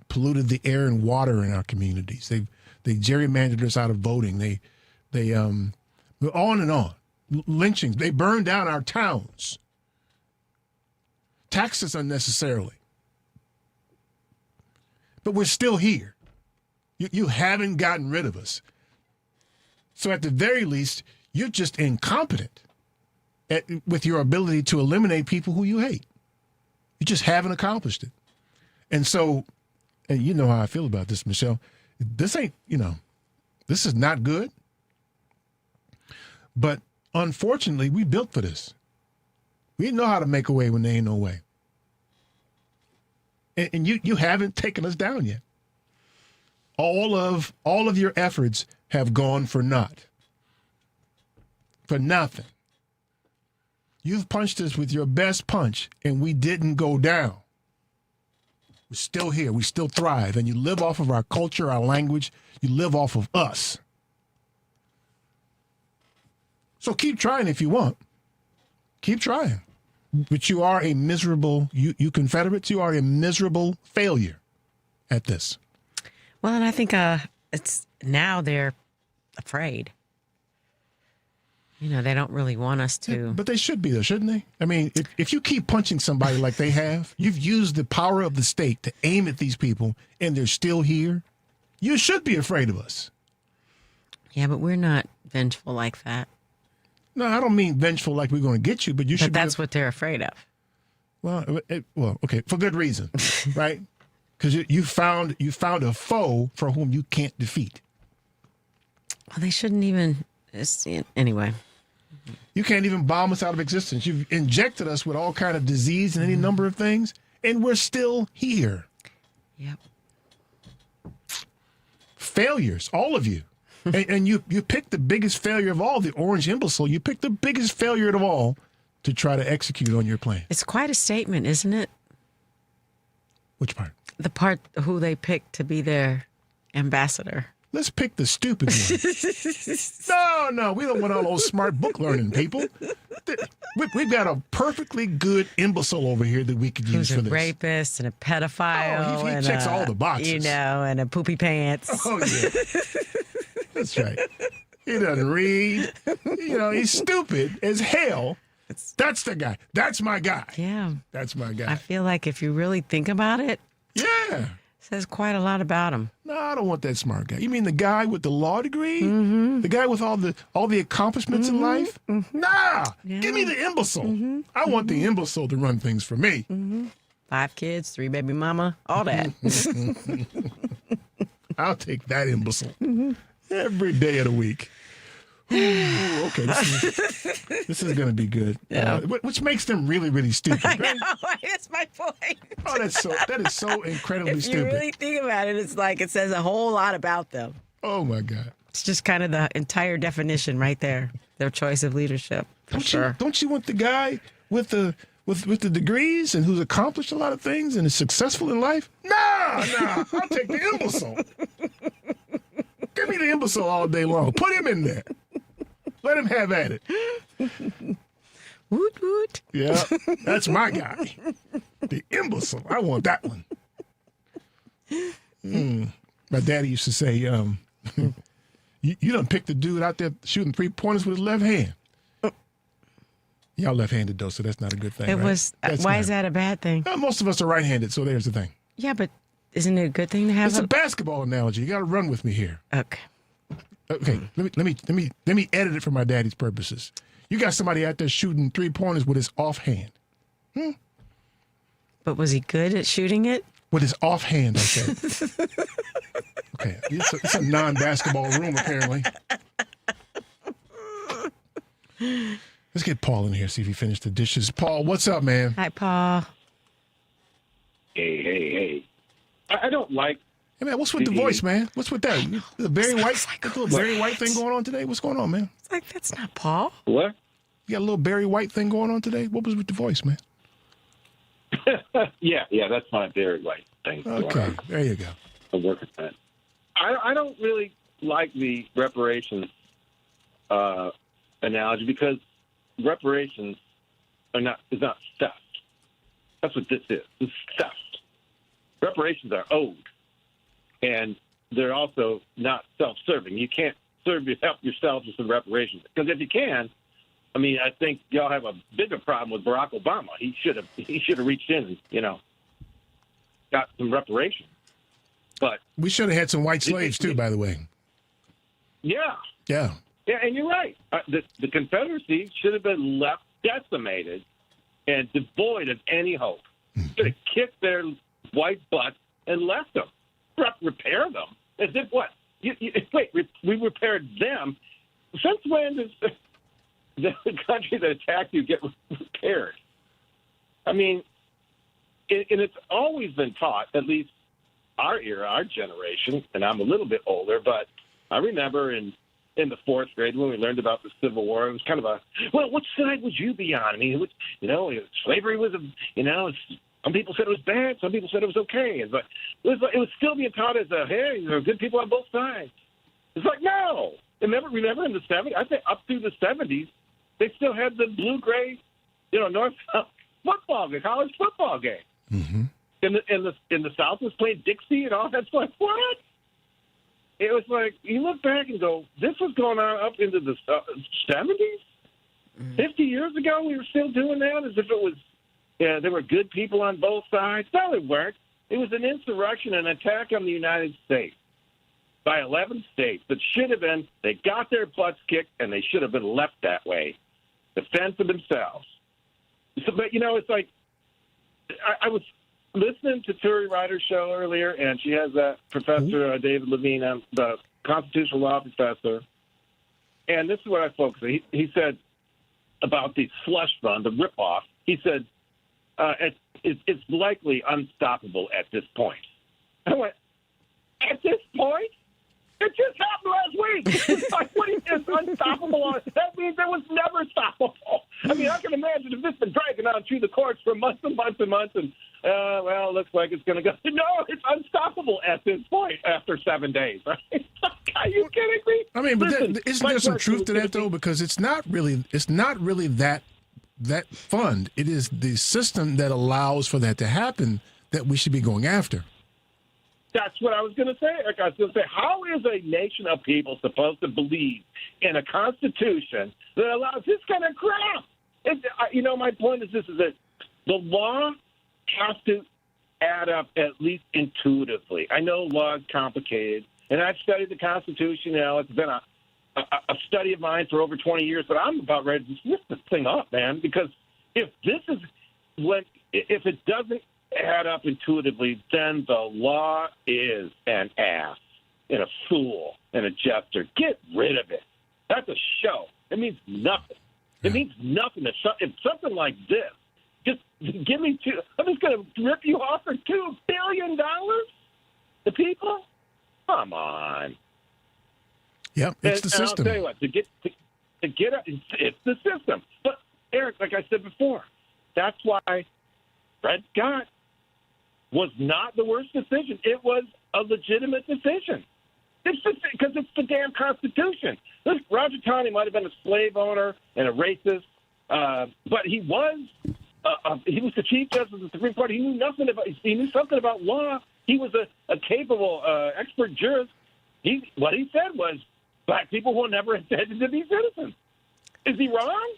polluted the air and water in our communities. They gerrymandered us out of voting. They on and on. Lynchings. They burned down our towns. Taxed us unnecessarily. But we're still here. You haven't gotten rid of us. So at the very least, you're just incompetent with your ability to eliminate people who you hate. You just haven't accomplished it. And so, and you know how I feel about this, Michelle. This ain't, this is not good. But unfortunately, we built for this. We know how to make a way when there ain't no way. And you haven't taken us down yet. All of your efforts have gone for naught. For nothing. You've punched us with your best punch, and we didn't go down. We're still here. We still thrive. And you live off of our culture, our language. You live off of us. So keep trying if you want. Keep trying. But you are a miserable, you Confederates, you are a miserable failure at this. Well, and I think it's now they're afraid. You know, they don't really want us to. But they should be, though, shouldn't they? I mean, if you keep punching somebody like they have, you've used the power of the state to aim at these people, and they're still here, you should be afraid of us. Yeah, but we're not vengeful like that. No, I don't mean vengeful like we're going to get you, but you should. But that's what they're afraid of. Well, okay, for good reason, right? Because you found a foe for whom you can't defeat. Well, they shouldn't even. Anyway. You can't even bomb us out of existence. You've injected us with all kind of disease and any number of things, and we're still here. Yep. Failures, all of you. and you picked the biggest failure of all, the orange imbecile. You picked the biggest failure of all to try to execute on your plan. It's quite a statement, isn't it? Which part? The part who they picked to be their ambassador. Let's pick the stupid one. No, we don't want all those smart book learning people. We've got a perfectly good imbecile over here that we could use for this. Who's a rapist and a pedophile. Oh, he checks all the boxes. You know, and a poopy pants. Oh, yeah. That's right. He doesn't read. You know, he's stupid as hell. That's the guy. That's my guy. Yeah. That's my guy. I feel like if you really think about it. Yeah. Says quite a lot about him. No, I don't want that smart guy. You mean the guy with the law degree? Mm-hmm. The guy with all the accomplishments in life? Mm-hmm. Nah, yeah. Give me the imbecile. Mm-hmm. I want the imbecile to run things for me. Mm-hmm. 5 kids, 3 baby mama, all that. I'll take that imbecile every day of the week. Ooh, okay, this is going to be good. Yeah. Which makes them really, really stupid. I Right? know, that's my point. Oh, that is so incredibly if stupid. you really think about it, it's like it says a whole lot about them. Oh my God. It's just kind of the entire definition right there. Their choice of leadership. Don't you want the guy with the degrees and who's accomplished a lot of things and is successful in life? Nah, I'll take the imbecile. Give me the imbecile all day long. Put him in there. Let him have at it. Woot woot. Yeah, that's my guy. The imbecile. I want that one. My daddy used to say, you done picked the dude out there shooting 3-pointers with his left hand. Y'all left-handed, though, so that's not a good thing. Why is that a bad thing? Most of us are right-handed, so there's the thing. Yeah, but isn't it a good thing to have? It's a basketball analogy. You got to run with me here. Okay. Okay. Let me edit it for my daddy's purposes. You got somebody out there shooting 3-pointers with his offhand. But was he good at shooting it? With his offhand, I said. Okay. It's a non-basketball room, apparently. Let's get Paul in here, see if he finished the dishes. Paul, what's up, man? Hi, Paul. Hey. I don't like. Hey, man, what's with the voice, man? What's with that? The Barry White, little Barry White thing going on today? What's going on, man? It's like, that's not Paul. What? You got a little Barry White thing going on today? What was with the voice, man? Yeah, that's my Barry White thing. Okay, there you go. I'm working on that. I don't really like the reparations analogy because reparations is not theft. That's what this is. This is theft. Reparations are owed, and they're also not self-serving. You can't help yourself with some reparations because if you can, I mean, I think y'all have a bigger problem with Barack Obama. He should have reached in and got some reparations. But we should have had some white slaves too, by the way. Yeah. Yeah. Yeah, and you're right. The Confederacy should have been left decimated and devoid of any hope. Should have kicked their white butts and left them. Repair them. As if what? Wait, we repaired them. Since when the country that attacked you get repaired. I mean, and it's always been taught, at least our era, our generation, and I'm a little bit older, but I remember in the fourth grade when we learned about the Civil War, it was kind of which side would you be on? I mean, slavery was, some people said it was bad, some people said it was okay, but it was still being taught as hey, there are good people on both sides. It's like, no. Remember in the 70s, I think up through the 70s, they still had the blue-gray, North-South football game, college football game. Mm-hmm. In the South was playing Dixie and all that. It's like, what? It was like, you look back and go, this was going on up into the 70s? 50 years ago, we were still doing that as if it was, there were good people on both sides. No, it weren't. It was an insurrection, an attack on the United States by 11 states that should have been, they got their butts kicked, and they should have been left that way. Defense of themselves. So, but, it's like, I was listening to Turi Ryder's show earlier, and she has that Professor David Levine, the constitutional law professor, and this is what I focus on. He said about the slush fund, the ripoff, he said it's likely unstoppable at this point. I went, at this point? It just happened last week. It's like, what is this unstoppable? That means it was never stoppable. I mean, I can imagine if this has been dragging on through the courts for months and months and months, and, it looks like it's going to go. No, it's unstoppable at this point after 7 days. Right? Are you kidding me? I mean, but isn't there some truth to that, though? Because it's not really that fund. It is the system that allows for that to happen that we should be going after. That's what I was going to say, Eric. I was going to say, how is a nation of people supposed to believe in a constitution that allows this kind of crap? My point is this, is that the law has to add up at least intuitively. I know law is complicated, and I've studied the Constitution. It's been a study of mine for over 20 years, but I'm about ready to lift this thing up, man, because if it doesn't add up intuitively, then the law is an ass and a fool and a jester. Get rid of it. That's a show. It means nothing. It means nothing. If something like this, just give me I'm just going to rip you off for $2 billion? The people? Come on. Yep, it's the system. I'll tell you what, to get it's the system. But, Eric, like I said before, that's why Dred Scott was not the worst decision. It was a legitimate decision. Because it's the damn Constitution. Look, Roger Taney might have been a slave owner and a racist, but he was the Chief Justice of the Supreme Court. He knew something about law. He was a capable, expert jurist. What he said was, black people were never intended to be citizens. Is he wrong?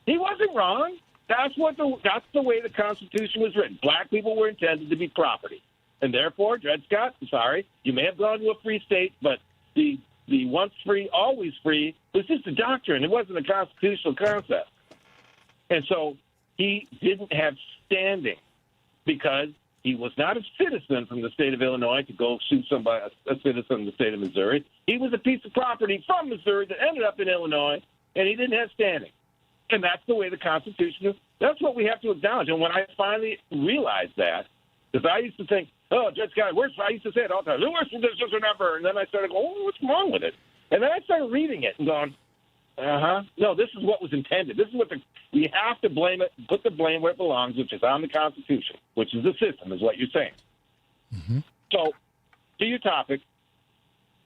He wasn't wrong. That's the way the Constitution was written. Black people were intended to be property. And therefore, Dred Scott, I'm sorry, you may have gone to a free state, but the once free, always free was just a doctrine. It wasn't a constitutional concept. And so he didn't have standing because he was not a citizen from the state of Illinois to go sue somebody, a citizen from the state of Missouri. He was a piece of property from Missouri that ended up in Illinois, and he didn't have standing. And that's the way the Constitution is. That's what we have to acknowledge. And when I finally realized that, because I used to think, Dred Scott, I used to say it all the time, the worst decision ever. And then I started going, what's wrong with it? And then I started reading it and going, no, this is what was intended. This is what we have to blame it, put the blame where it belongs, which is on the Constitution, which is the system, is what you're saying. Mm-hmm. So, to your topic,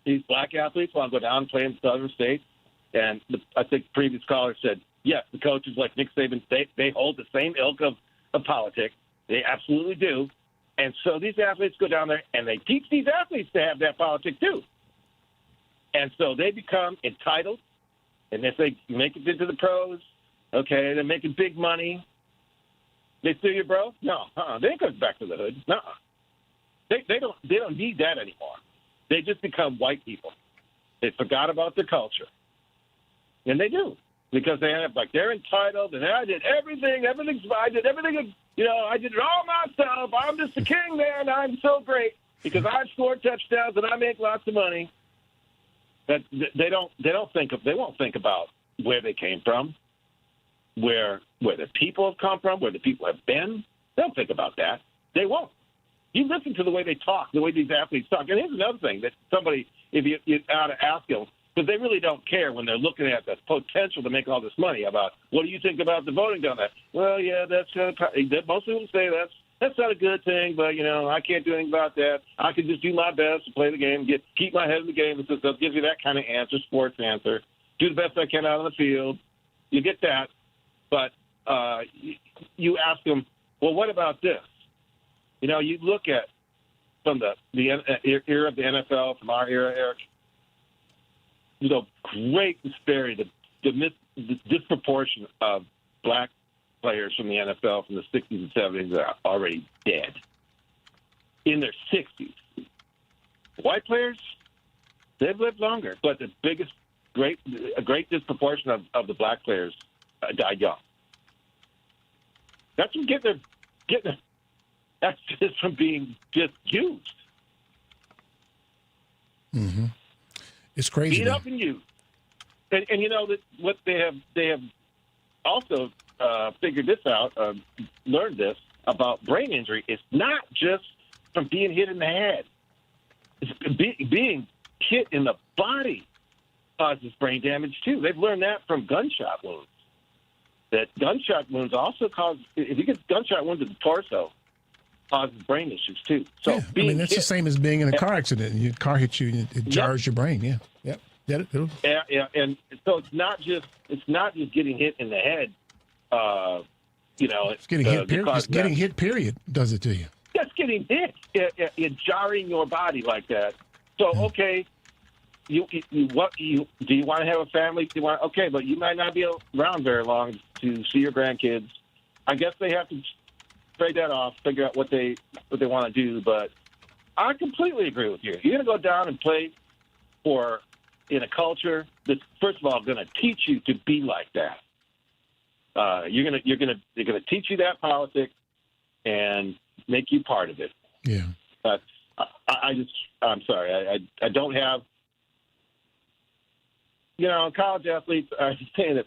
these black athletes want to go down and play in southern states. And I think the previous caller said, yes, the coaches like Nick Saban, they hold the same ilk of politics. They absolutely do. And so these athletes go down there, and they teach these athletes to have that politic too. And so they become entitled, and if they make it into the pros, okay, they're making big money. They sue you, bro? No, they ain't coming back to the hood. No, they don't need that anymore. They just become white people. They forgot about their culture, and they do. Because they have, they're entitled, and I did everything. I did everything. I did it all myself. I'm just the king, man. I'm so great because I've scored touchdowns and I make lots of money. That they won't think about where they came from, where the people have come from, where the people have been. They don't think about that. They won't. You listen to the way they talk, the way these athletes talk. And here's another thing that somebody, if you ought to ask them, because they really don't care when they're looking at the potential to make all this money about, what do you think about the voting down there? Well, yeah, that's most people say that's not a good thing, but, I can't do anything about that. I can just do my best to play the game, keep my head in the game. It gives you that kind of answer, sports answer. Do the best I can out on the field. You get that. But you ask them, well, what about this? You look at from the era of the NFL, from our era, Eric, great disparity, the disproportion of black players from the NFL from the 60s and 70s that are already dead in their 60s. White players, they've lived longer, but the a great disproportion of the black players died young. That's from getting that's just from being just used. Mm-hmm. It's crazy. Beat up and used. And that what they have also figured this out, learned this about brain injury. It's not just from being hit in the head. It's being hit in the body causes brain damage too. They've learned that from gunshot wounds. That gunshot wounds also cause, if you get gunshot wounds in the torso, causes brain issues too. So that's the same as being in a car accident. Your car hits you, and it jars your brain. Yeah, yep. Yeah, and so it's not just getting hit in the head. It's getting hit. Getting hit. Period. Does it to you? Just getting hit. It's jarring your body like that. So okay, do you want to have a family? But you might not be around very long to see your grandkids. I guess they have to trade that off, figure out what they want to do. But I completely agree with you. You're going to go down and play in a culture that's, first of all, going to teach you to be like that. They're going to teach you that politics and make you part of it. Yeah. But I'm sorry. I don't have. College athletes. I was saying that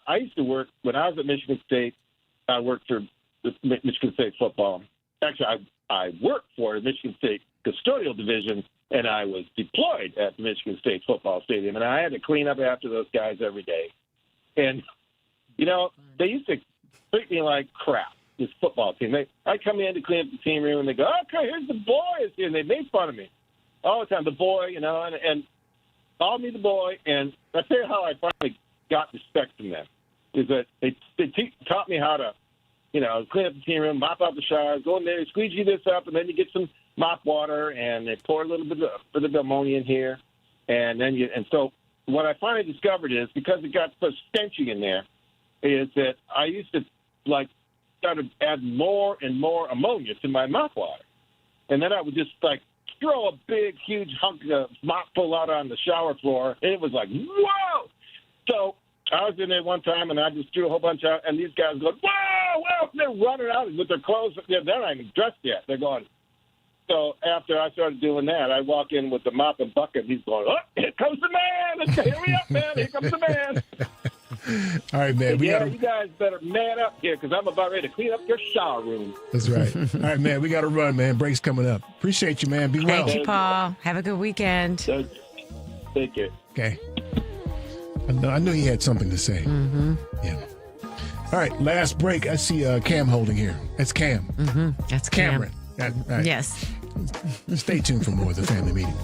I used to work when I was at Michigan State. I worked for the Michigan State football. Actually, I worked for the Michigan State custodial division, and I was deployed at the Michigan State football stadium, and I had to clean up after those guys every day. And, they used to treat me like crap, this football team. I'd come in to clean up the team room, and they go, okay, here's the boys. And they made fun of me all the time, the boy, and called me the boy. And I'll tell you how I finally got respect from them, is that they taught me how to, clean up the team room, mop out the showers, go in there, squeegee this up, and then you get some mop water, and they pour a little bit of ammonia in here, and then so what I finally discovered is, because it got so stenchy in there, is that I used to start to add more and more ammonia to my mop water, and then I would just throw a big, huge hunk of mop full out on the shower floor, and it was like, whoa! So I was in there one time, and I just threw a whole bunch out, and these guys go, whoa! They're running out with their clothes. They're not even dressed yet. They're going. So after I started doing that, I walk in with the mop and bucket. He's going, oh, here comes the man. Hurry up, man. Here comes the man. All right, man. You guys better man up here, because I'm about ready to clean up your shower room. That's right. All right, man. We got to run, man. Break's coming up. Appreciate you, man. Be well. Thank you, Paul. Have a good weekend. Take care. Okay. I knew he had something to say. Mm-hmm. Yeah. All right, last break. I see Cam holding here. That's Cam. Mm-hmm. That's Cam. Cameron. Right. Yes. Stay tuned for more of the family meeting.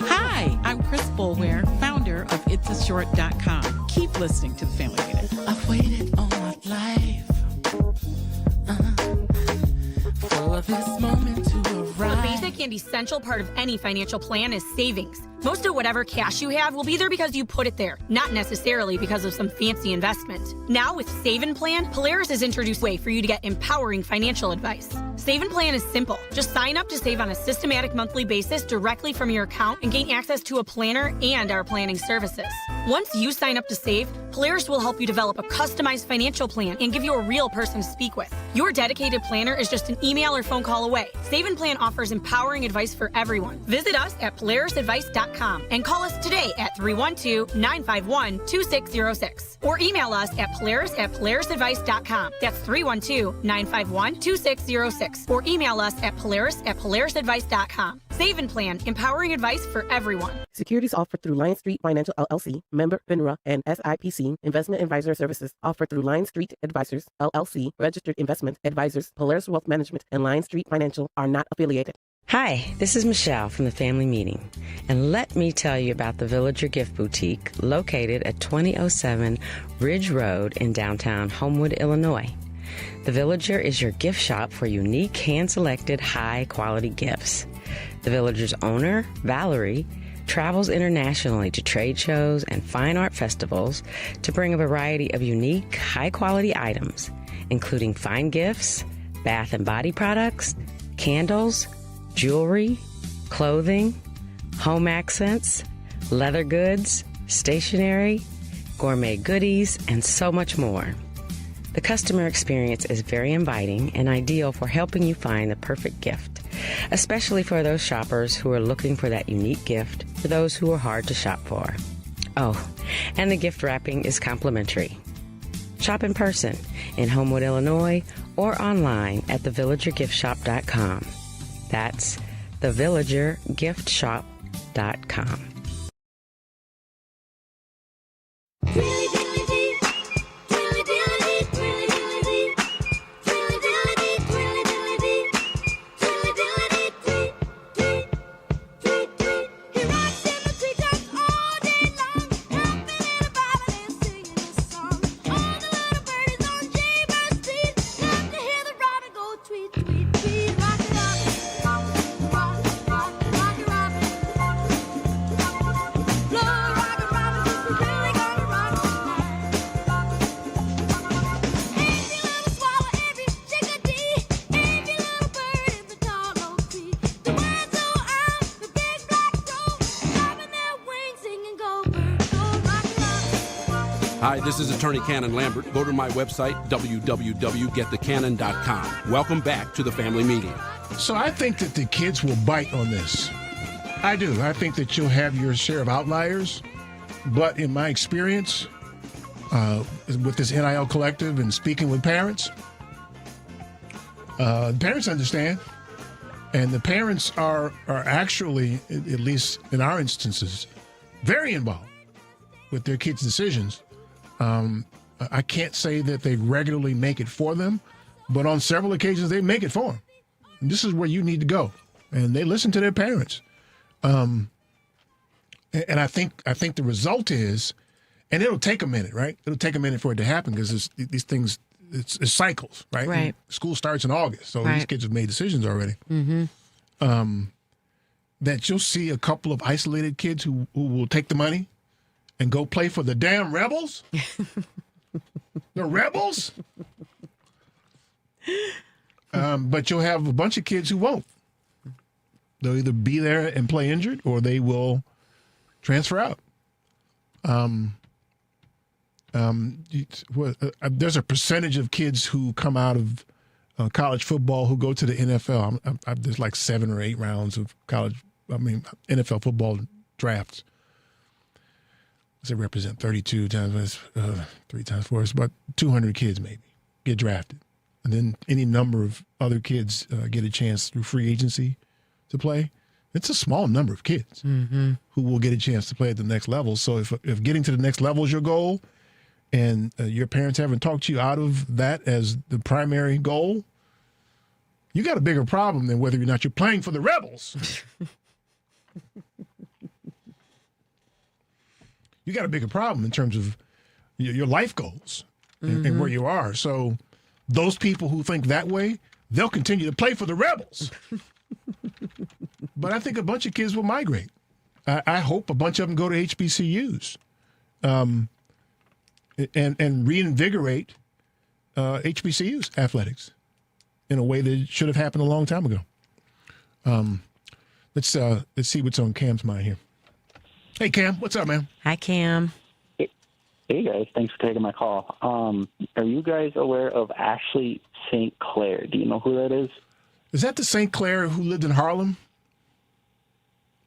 Hi, I'm Chris Boulware, founder of itsashort.com. Keep listening to the family meeting. I've waited all my life for this moment to arrive. A basic and essential part of any financial plan is savings. Most of whatever cash you have will be there because you put it there, not necessarily because of some fancy investment. Now with Save and Plan, Polaris has introduced a way for you to get empowering financial advice. Save and Plan is simple. Just sign up to save on a systematic monthly basis directly from your account and gain access to a planner and our planning services. Once you sign up to save, Polaris will help you develop a customized financial plan and give you a real person to speak with. Your dedicated planner is just an email or phone call away. Save and Plan offers empowering advice for everyone. Visit us at polarisadvice.com and call us today at 312-951-2606 or email us at polaris@polarisadvice.com. That's 312-951-2606 or email us at polarisadvice.com. Save and Plan, empowering advice for everyone. Securities offered through Lion Street Financial LLC, member FINRA and SIPC. Investment advisor services offered through Lion Street Advisors LLC, registered investment advisors. Polaris Wealth Management and Lion Street Financial are not affiliated. Hi, this is Michelle from the Family Meeting, and let me tell you about the Villager Gift Boutique located at 2007 Ridge Road in downtown Homewood, Illinois. The Villager is your gift shop for unique, hand-selected, high-quality gifts. The Villager's owner, Valerie, travels internationally to trade shows and fine art festivals to bring a variety of unique, high-quality items, including fine gifts, bath and body products, candles, jewelry, clothing, home accents, leather goods, stationery, gourmet goodies, and so much more. The customer experience is very inviting and ideal for helping you find the perfect gift, especially for those shoppers who are looking for that unique gift for those who are hard to shop for. Oh, and the gift wrapping is complimentary. Shop in person in Homewood, Illinois, or online at thevillagergiftshop.com. That's thevillagergiftshop.com. Hi, this is Attorney Cannon Lambert. Go to my website, www.getthecannon.com. Welcome back to the Family Meeting. So I think that the kids will bite on this. I do. I think that you'll have your share of outliers. But in my experience with this NIL collective and speaking with parents, parents understand. And the parents are actually, at least in our instances, very involved with their kids' decisions. I can't say that they regularly make it for them, but on several occasions they make it for them. And this is where you need to go, and they listen to their parents. And I think the result is, and it'll take a minute, right? It'll take a minute for it to happen because these things, it's cycles, right? Right. And school starts in August, so Right. these kids have made decisions already. Mm-hmm. That you'll see a couple of isolated kids who will take the money and go play for the damn Rebels? The Rebels? But you'll have a bunch of kids who won't. They'll either be there and play injured or they will transfer out. There's a percentage of kids who come out of college football who go to the NFL. There's like 7 or 8 rounds of NFL football drafts. They represent 32 times 3 times 4. It's about 200 kids maybe get drafted. And then any number of other kids get a chance through free agency to play. It's a small number of kids who will get a chance to play at the next level. So if getting to the next level is your goal and your parents haven't talked you out of that as the primary goal, you got a bigger problem than whether or not you're playing for the Rebels. You got a bigger problem in terms of your life goals and where you are. So those people who think that way, they'll continue to play for the Rebels. But I think a bunch of kids will migrate. I hope a bunch of them go to HBCUs and reinvigorate HBCUs athletics in a way that should have happened a long time ago. Let's see what's on Cam's mind here. Hey, Cam, what's up, man? Hi, Cam. Hey guys, thanks for taking my call. Are you guys aware of Ashley St. Clair? Do you know who that is? Is that the St. Clair who lived in Harlem?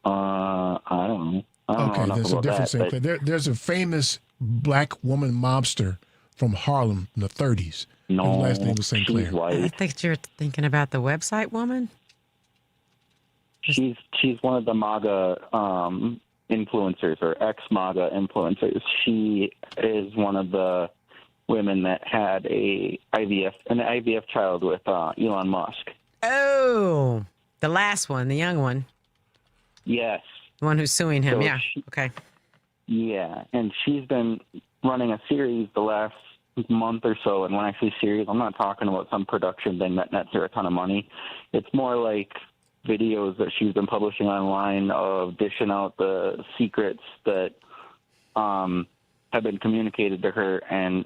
I don't know. Okay, there's a different St. Clair. There's a famous black woman mobster from Harlem in the 30s. No, whose last name was St. Clair. I think you're thinking about the website woman. She's one of the MAGA influencers or ex-MAGA influencers. She is one of the women that had an IVF child with Elon Musk. Oh, the last one, the young one. Yes. The one who's suing him, So yeah. Okay. Yeah, and she's been running a series the last month or so, and when I say series, I'm not talking about some production thing that nets her a ton of money. It's more like videos that she's been publishing online of dishing out the secrets that have been communicated to her, and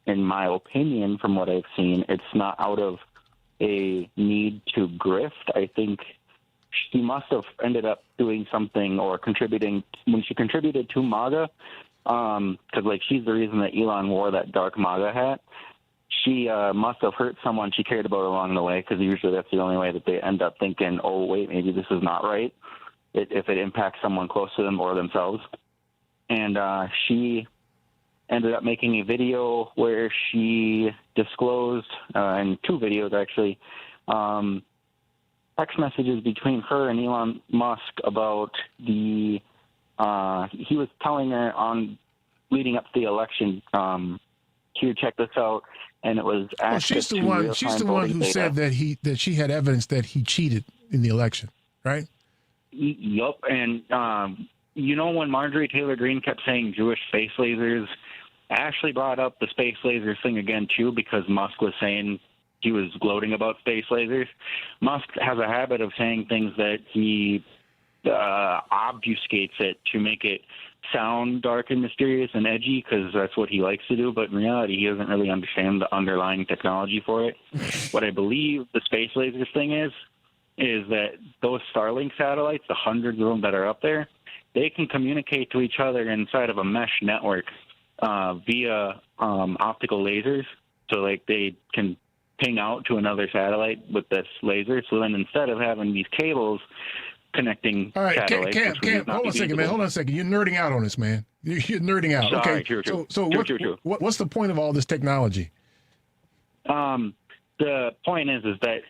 in my opinion, from what I've seen, it's not out of a need to grift. I think she must have ended up doing something or contributing when she contributed to MAGA, because like she's the reason that Elon wore that dark MAGA hat. She must have hurt someone she cared about along the way, because usually that's the only way that they end up thinking, oh, wait, maybe this is not right, if it impacts someone close to them or themselves. And she ended up making a video where she disclosed, and two videos actually, text messages between her and Elon Musk about he was telling her on leading up to the election, here, check this out, and it was she's the one who said that she had evidence that he cheated in the election, right? Yup, and when Marjorie Taylor Greene kept saying Jewish space lasers, Ashley brought up the space lasers thing again too, because Musk was saying he was gloating about space lasers. Musk has a habit of saying things that he obfuscates it to make it sound dark and mysterious and edgy, because that's what he likes to do, but in reality he doesn't really understand the underlying technology for it. What I believe the space lasers thing is that those Starlink satellites, the hundreds of them that are up there, they can communicate to each other inside of a mesh network via optical lasers. So like they can ping out to another satellite with this laser. So then instead of having these cables connecting satellites. Cam, hold on a second, man. Hold on a second. You're nerding out on this, man. You're nerding out. Sorry, okay. True. So what's the point of all this technology? The point is that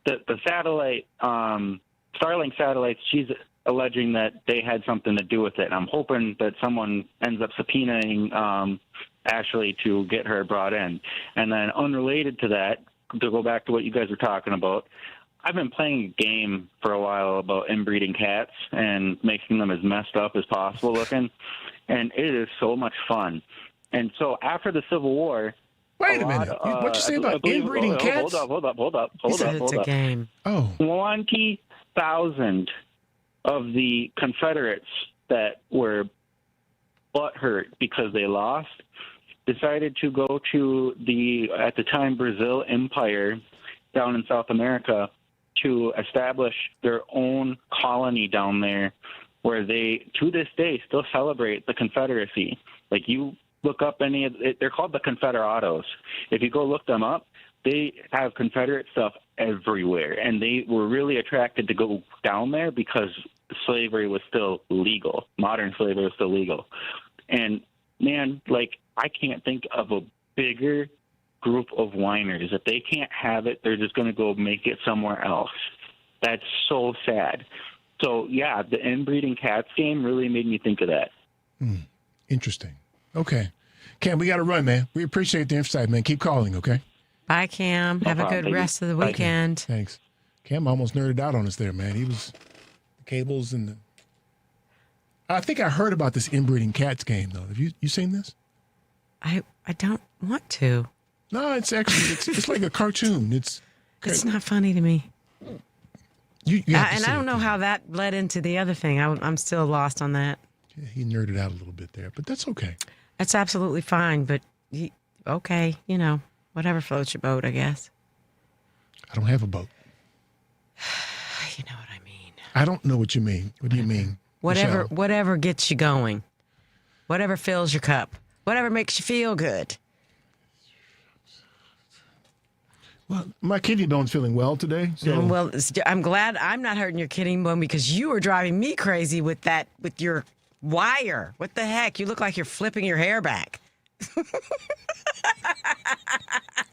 the satellite, Starlink satellites, she's alleging that they had something to do with it. And I'm hoping that someone ends up subpoenaing Ashley to get her brought in. And then unrelated to that, to go back to what you guys were talking about, I've been playing a game for a while about inbreeding cats and making them as messed up as possible looking, and it is so much fun. And so after the Civil War... Wait a minute. What'd you say about inbreeding cats? Hold up. It's a game. Oh. 20,000 of the Confederates that were butthurt because they lost decided to go to the, at the time, Brazil Empire down in South America to establish their own colony down there, where they, to this day, still celebrate the Confederacy. Like, you look up any of it, they're called the Confederados. If you go look them up, they have Confederate stuff everywhere, and they were really attracted to go down there because slavery was still legal. Modern slavery was still legal. And, man, like, I can't think of a bigger group of whiners. If they can't have it, they're just going to go make it somewhere else. That's so sad. So, yeah, the inbreeding cats game really made me think of that. Interesting. Okay. Cam, we got to run, man. We appreciate the insight, man. Keep calling, okay? Bye, Cam. Have a good rest of the weekend. Thanks. Cam almost nerded out on us there, man. He was the cables and the... I think I heard about this inbreeding cats game, though. Have you seen this? I don't want to. No, it's actually it's like a cartoon. It's not funny to me. You have to and say I don't it, know how that led into the other thing. I'm still lost on that. Yeah, he nerded out a little bit there, but that's okay. That's absolutely fine, but okay, whatever floats your boat, I guess. I don't have a boat. You know what I mean. I don't know what you mean. What do you mean? Michelle? Whatever gets you going. Whatever fills your cup. Whatever makes you feel good. Well, my kidney bone's feeling well today. So. Well, I'm glad I'm not hurting your kidney bone because you were driving me crazy with your wire. What the heck? You look like you're flipping your hair back.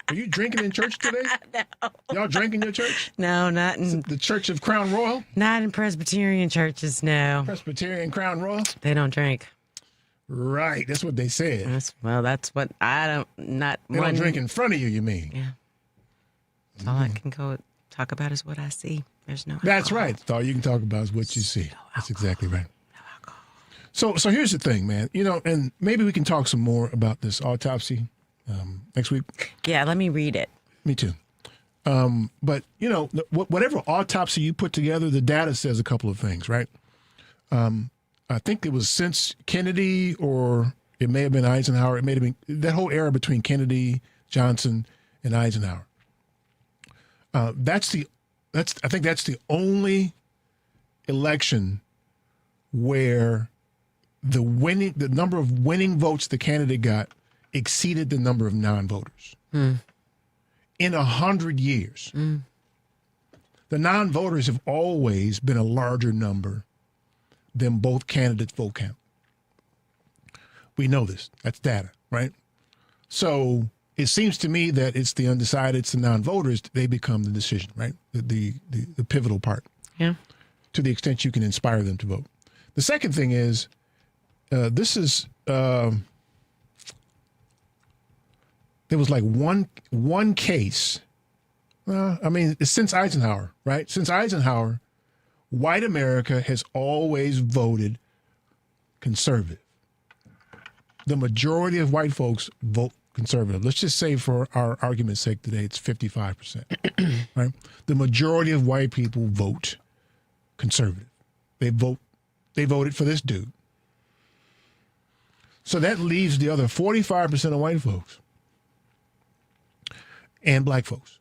Are you drinking in church today? No. Y'all drink in your church? No, not in the Church of Crown Royal. Not in Presbyterian churches. No. Presbyterian Crown Royal. They don't drink. Right, that's what they said. That's what I don't. Not they one. Don't drink in front of you. You mean? Yeah. All I can go talk about is what I see. There's no. That's right. That's all you can talk about is what you see. That's exactly right. So here's the thing, man. And maybe we can talk some more about this autopsy next week. Yeah, let me read it. Me too. But whatever autopsy you put together, the data says a couple of things, right? I think it was since Kennedy, or it may have been Eisenhower. It may have been that whole era between Kennedy, Johnson, and Eisenhower. I think that's the only election where the number of winning votes the candidate got exceeded the number of non-voters. In 100 years. The non-voters have always been a larger number than both candidates' vote count. We know this. That's data, right? So it seems to me that it's the undecided, it's the non-voters, they become the decision, right? The pivotal part. Yeah. To the extent you can inspire them to vote. The second thing is, this is, there was like one case. Since Eisenhower, right? Since Eisenhower, white America has always voted conservative. The majority of white folks vote conservative. Let's just say for our argument's sake today, it's 55%, right? The majority of white people vote conservative. They voted for this dude. So that leaves the other 45% of white folks and black folks.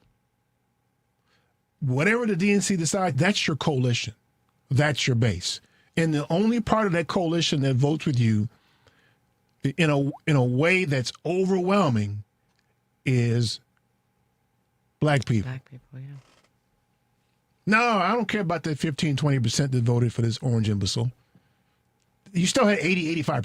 Whatever the DNC decides, that's your coalition. That's your base. And the only part of that coalition that votes with you in a way that's overwhelming is black people. Black people, yeah. No, I don't care about that 15, 20% that voted for this orange imbecile. You still had 80, 85%.